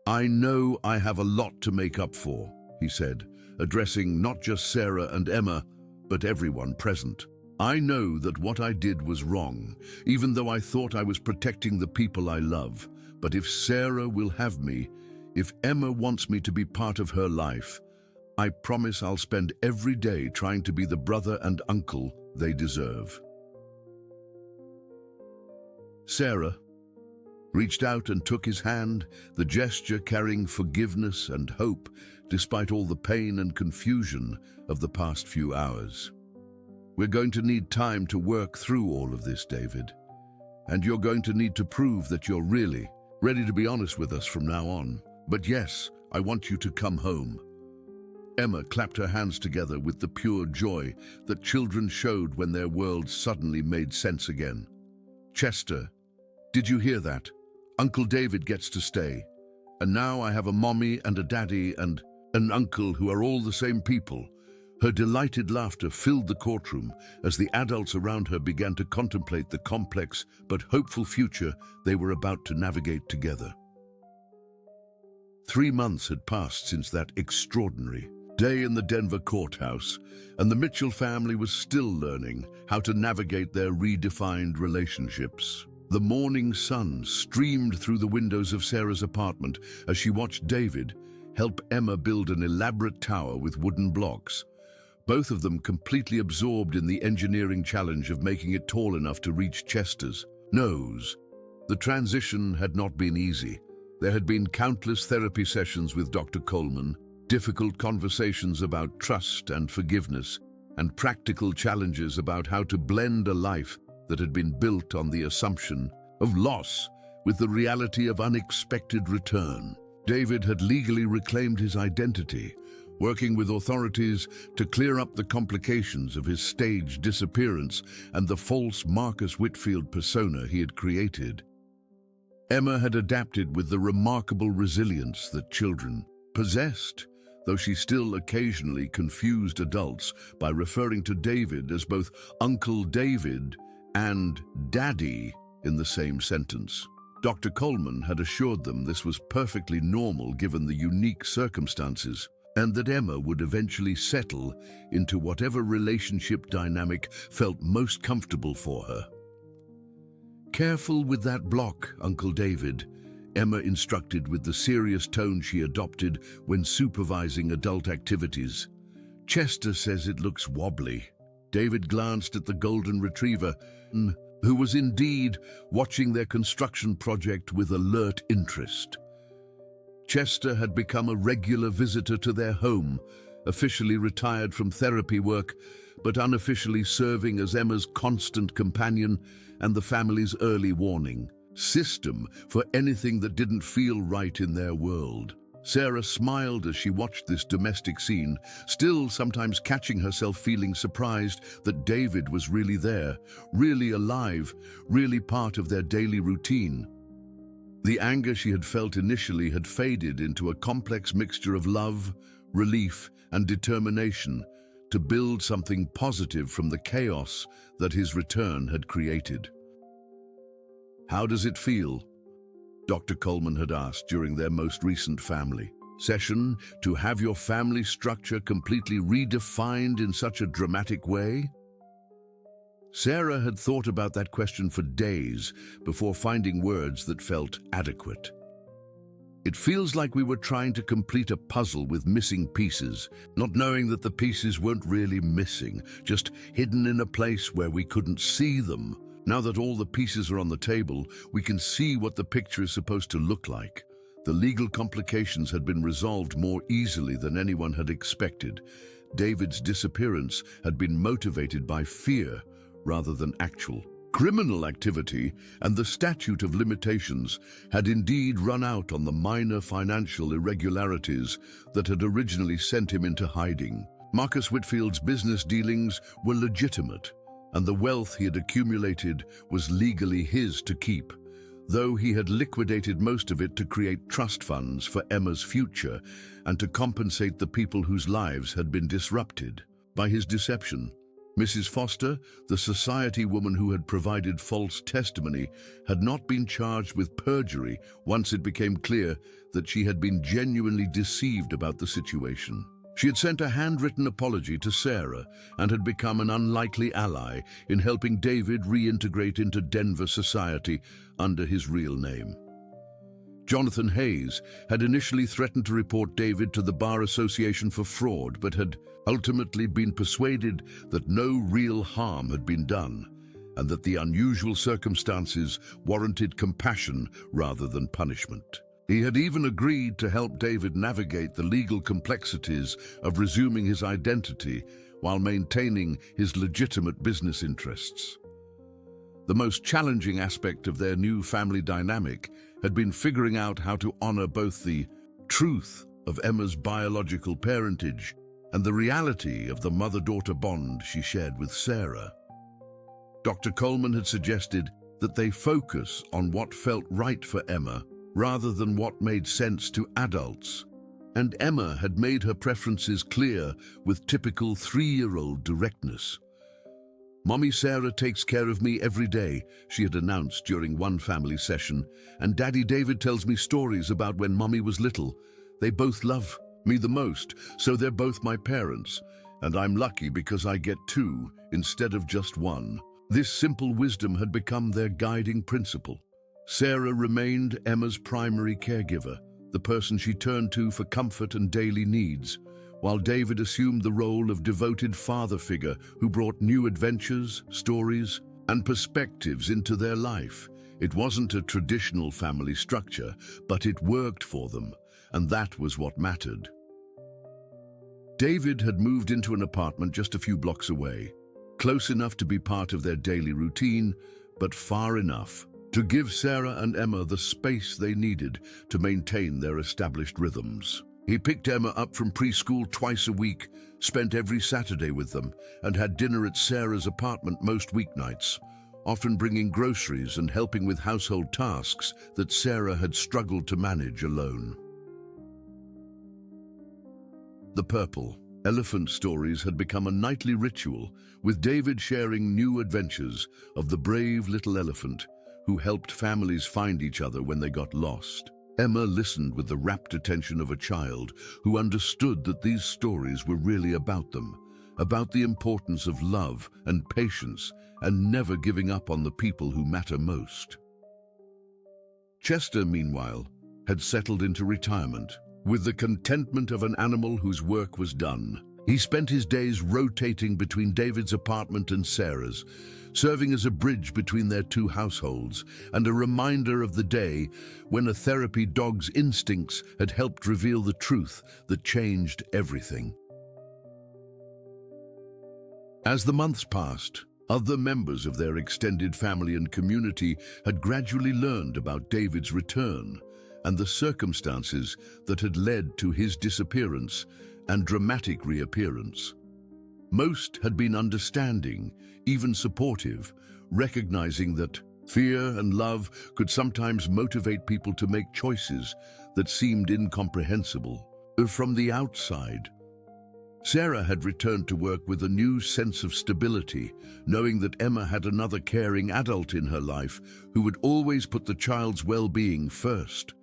[SPEAKER 1] "I know I have a lot to make up for," he said, addressing not just Sarah and Emma, but everyone present. "I know that what I did was wrong, even though I thought I was protecting the people I love. But if Sarah will have me, if Emma wants me to be part of her life, I promise I'll spend every day trying to be the brother and uncle they deserve." Sarah reached out and took his hand, the gesture carrying forgiveness and hope despite all the pain and confusion of the past few hours. "We're going to need time to work through all of this, David. And you're going to need to prove that you're really ready to be honest with us from now on. But yes, I want you to come home." Emma clapped her hands together with the pure joy that children showed when their world suddenly made sense again. "Chester, did you hear that? Uncle David gets to stay. And now I have a mommy and a daddy and an uncle who are all the same people." Her delighted laughter filled the courtroom as the adults around her began to contemplate the complex but hopeful future they were about to navigate together. 3 months had passed since that extraordinary day in the Denver courthouse, and the Mitchell family was still learning how to navigate their redefined relationships. The morning sun streamed through the windows of Sarah's apartment as she watched David help Emma build an elaborate tower with wooden blocks, both of them completely absorbed in the engineering challenge of making it tall enough to reach Chester's nose. The transition had not been easy. There had been countless therapy sessions with Dr. Coleman, difficult conversations about trust and forgiveness, and practical challenges about how to blend a life that had been built on the assumption of loss with the reality of unexpected return. David had legally reclaimed his identity, working with authorities to clear up the complications of his staged disappearance and the false Marcus Whitfield persona he had created. Emma had adapted with the remarkable resilience that children possessed, though she still occasionally confused adults by referring to David as both Uncle David and Daddy in the same sentence. Dr. Coleman had assured them this was perfectly normal given the unique circumstances, and that Emma would eventually settle into whatever relationship dynamic felt most comfortable for her. "Careful with that block, Uncle David," Emma instructed with the serious tone she adopted when supervising adult activities. "Chester says it looks wobbly." David glanced at the golden retriever, who was indeed watching their construction project with alert interest. Chester had become a regular visitor to their home, officially retired from therapy work, but unofficially serving as Emma's constant companion and the family's early warning system for anything that didn't feel right in their world. Sarah smiled as she watched this domestic scene, still sometimes catching herself feeling surprised that David was really there, really alive, really part of their daily routine. The anger she had felt initially had faded into a complex mixture of love, relief, and determination to build something positive from the chaos that his return had created. "How does it feel?" Dr. Coleman had asked during their most recent family session, "to have your family structure completely redefined in such a dramatic way?" Sarah had thought about that question for days before finding words that felt adequate. "It feels like we were trying to complete a puzzle with missing pieces, not knowing that the pieces weren't really missing, just hidden in a place where we couldn't see them. Now that all the pieces are on the table, we can see what the picture is supposed to look like." The legal complications had been resolved more easily than anyone had expected. David's disappearance had been motivated by fear rather than actual criminal activity, and the statute of limitations had indeed run out on the minor financial irregularities that had originally sent him into hiding. Marcus Whitfield's business dealings were legitimate, and the wealth he had accumulated was legally his to keep, though he had liquidated most of it to create trust funds for Emma's future and to compensate the people whose lives had been disrupted by his deception. Mrs. Foster, the society woman who had provided false testimony, had not been charged with perjury once it became clear that she had been genuinely deceived about the situation. She had sent a handwritten apology to Sarah and had become an unlikely ally in helping David reintegrate into Denver society under his real name. Jonathan Hayes had initially threatened to report David to the Bar Association for fraud, but had ultimately been persuaded that no real harm had been done and that the unusual circumstances warranted compassion rather than punishment. He had even agreed to help David navigate the legal complexities of resuming his identity while maintaining his legitimate business interests. The most challenging aspect of their new family dynamic had been figuring out how to honor both the truth of Emma's biological parentage, and the reality of the mother-daughter bond she shared with Sarah. Dr. Coleman had suggested that they focus on what felt right for Emma rather than what made sense to adults. And Emma had made her preferences clear with typical 3-year-old directness. "Mommy Sarah takes care of me every day," she had announced during one family session, "and Daddy David tells me stories about when Mommy was little. They both love me the most, so they're both my parents, and I'm lucky because I get 2 instead of just 1. This simple wisdom had become their guiding principle. Sarah remained Emma's primary caregiver, the person she turned to for comfort and daily needs, while David assumed the role of devoted father figure who brought new adventures, stories, and perspectives into their life. It wasn't a traditional family structure, but it worked for them, and that was what mattered. David had moved into an apartment just a few blocks away, close enough to be part of their daily routine, but far enough to give Sarah and Emma the space they needed to maintain their established rhythms. He picked Emma up from preschool twice a week, spent every Saturday with them, and had dinner at Sarah's apartment most weeknights, often bringing groceries and helping with household tasks that Sarah had struggled to manage alone. The Purple Elephant stories had become a nightly ritual, with David sharing new adventures of the brave little elephant who helped families find each other when they got lost. Emma listened with the rapt attention of a child who understood that these stories were really about them, about the importance of love and patience and never giving up on the people who matter most. Chester, meanwhile, had settled into retirement, with the contentment of an animal whose work was done. He spent his days rotating between David's apartment and Sarah's, serving as a bridge between their 2 households and a reminder of the day when a therapy dog's instincts had helped reveal the truth that changed everything. As the months passed, other members of their extended family and community had gradually learned about David's return and the circumstances that had led to his disappearance and dramatic reappearance. Most had been understanding, even supportive, recognizing that fear and love could sometimes motivate people to make choices that seemed incomprehensible. From the outside, Sarah had returned to work with a new sense of stability, knowing that Emma had another caring adult in her life who would always put the child's well-being first.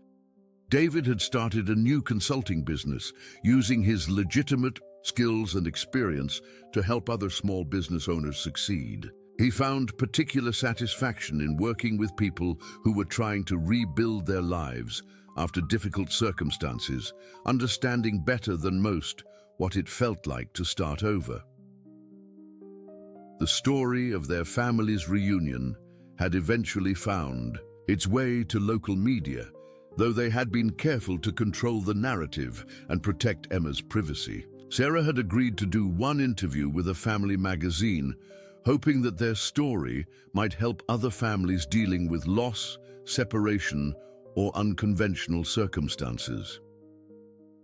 [SPEAKER 1] David had started a new consulting business, using his legitimate skills and experience to help other small business owners succeed. He found particular satisfaction in working with people who were trying to rebuild their lives after difficult circumstances, understanding better than most what it felt like to start over. The story of their family's reunion had eventually found its way to local media, though they had been careful to control the narrative and protect Emma's privacy. Sarah had agreed to do one interview with a family magazine, hoping that their story might help other families dealing with loss, separation, or unconventional circumstances.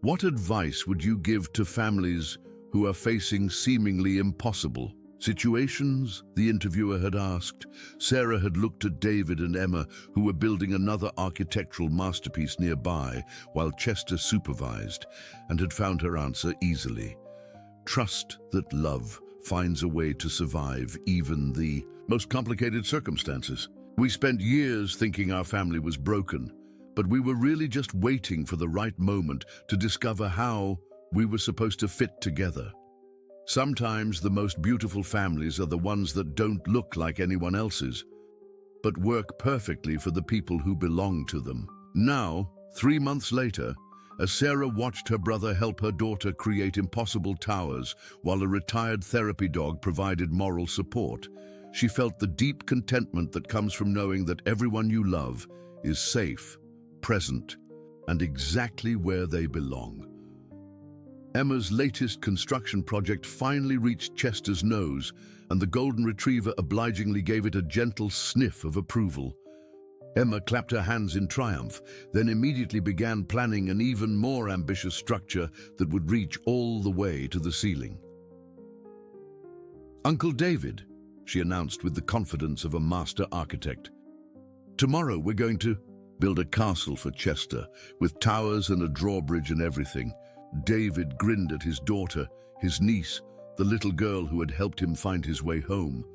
[SPEAKER 1] What advice would you give to families who are facing seemingly impossible situations? The interviewer had asked. Sarah had looked at David and Emma, who were building another architectural masterpiece nearby, while Chester supervised, and had found her answer easily. Trust that love finds a way to survive even the most complicated circumstances. We spent years thinking our family was broken, but we were really just waiting for the right moment to discover how we were supposed to fit together. Sometimes the most beautiful families are the ones that don't look like anyone else's, but work perfectly for the people who belong to them. Now, 3 months later, as Sarah watched her brother help her daughter create impossible towers while a retired therapy dog provided moral support, she felt the deep contentment that comes from knowing that everyone you love is safe, present, and exactly where they belong. Emma's latest construction project finally reached Chester's nose, and the golden retriever obligingly gave it a gentle sniff of approval. Emma clapped her hands in triumph, then immediately began planning an even more ambitious structure that would reach all the way to the ceiling. "Uncle David," she announced with the confidence of a master architect, "tomorrow we're going to build a castle for Chester, with towers and a drawbridge and everything." David grinned at his daughter, his niece, the little girl who had helped him find his way home.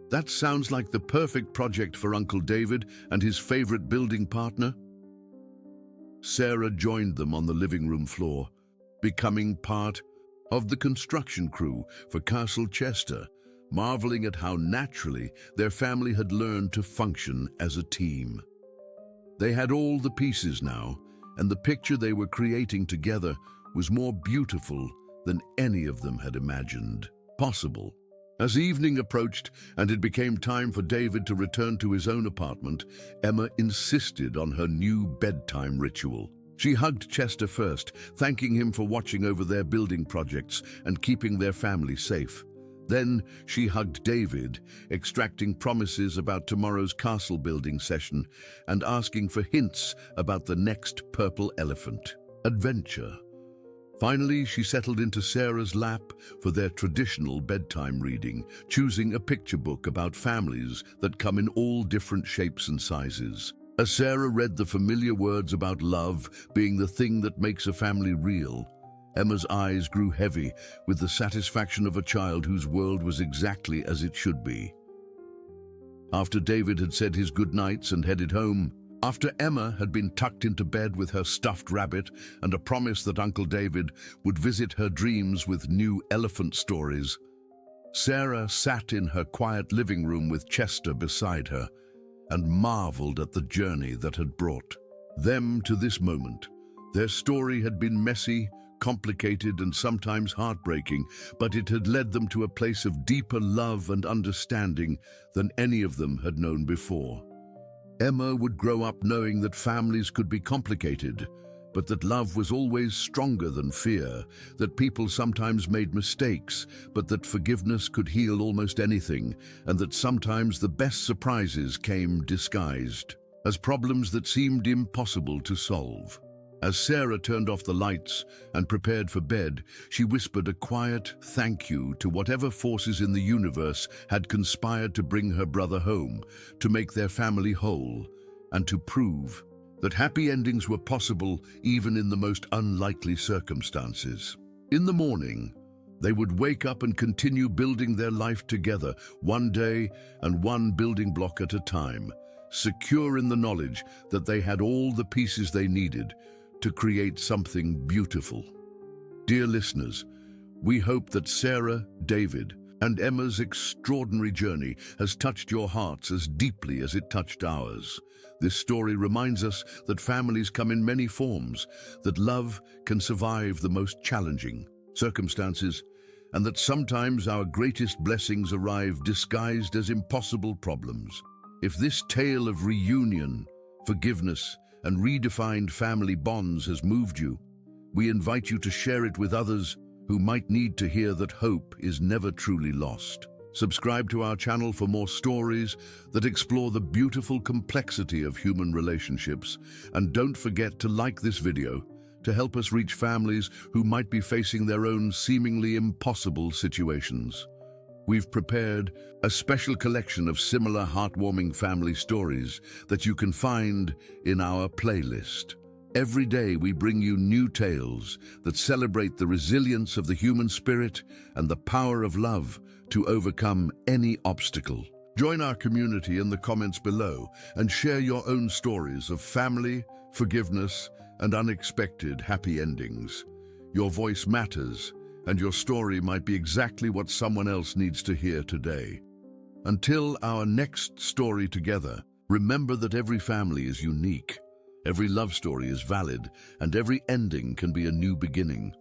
[SPEAKER 1] "That sounds like the perfect project for Uncle David and his favorite building partner." Sarah joined them on the living room floor, becoming part of the construction crew for Castle Chester, marveling at how naturally their family had learned to function as a team. They had all the pieces now, and the picture they were creating together was more beautiful than any of them had imagined possible. As evening approached and it became time for David to return to his own apartment, Emma insisted on her new bedtime ritual. She hugged Chester first, thanking him for watching over their building projects and keeping their family safe. Then she hugged David, extracting promises about tomorrow's castle building session and asking for hints about the next purple elephant adventure. Finally, she settled into Sarah's lap for their traditional bedtime reading, choosing a picture book about families that come in all different shapes and sizes. As Sarah read the familiar words about love being the thing that makes a family real, Emma's eyes grew heavy with the satisfaction of a child whose world was exactly as it should be. After David had said his goodnights and headed home, after Emma had been tucked into bed with her stuffed rabbit and a promise that Uncle David would visit her dreams with new elephant stories, Sarah sat in her quiet living room with Chester beside her and marveled at the journey that had brought them to this moment. Their story had been messy, complicated, and sometimes heartbreaking, but it had led them to a place of deeper love and understanding than any of them had known before. Emma would grow up knowing that families could be complicated, but that love was always stronger than fear, that people sometimes made mistakes, but that forgiveness could heal almost anything, and that sometimes the best surprises came disguised as problems that seemed impossible to solve. As Sarah turned off the lights and prepared for bed, she whispered a quiet thank you to whatever forces in the universe had conspired to bring her brother home, to make their family whole, and to prove that happy endings were possible even in the most unlikely circumstances. In the morning, they would wake up and continue building their life together, one day and one building block at a time, secure in the knowledge that they had all the pieces they needed to create something beautiful. Dear listeners, we hope that Sarah, David, and Emma's extraordinary journey has touched your hearts as deeply as it touched ours. This story reminds us that families come in many forms, that love can survive the most challenging circumstances, and that sometimes our greatest blessings arrive disguised as impossible problems. If this tale of reunion, forgiveness, and redefined family bonds has moved you, we invite you to share it with others who might need to hear that hope is never truly lost. Subscribe to our channel for more stories that explore the beautiful complexity of human relationships, and don't forget to like this video to help us reach families who might be facing their own seemingly impossible situations. We've prepared a special collection of similar heartwarming family stories that you can find in our playlist. Every day we bring you new tales that celebrate the resilience of the human spirit and the power of love to overcome any obstacle. Join our community in the comments below and share your own stories of family, forgiveness, and unexpected happy endings. Your voice matters, and your story might be exactly what someone else needs to hear today. Until our next story together, remember that every family is unique, every love story is valid, and every ending can be a new beginning.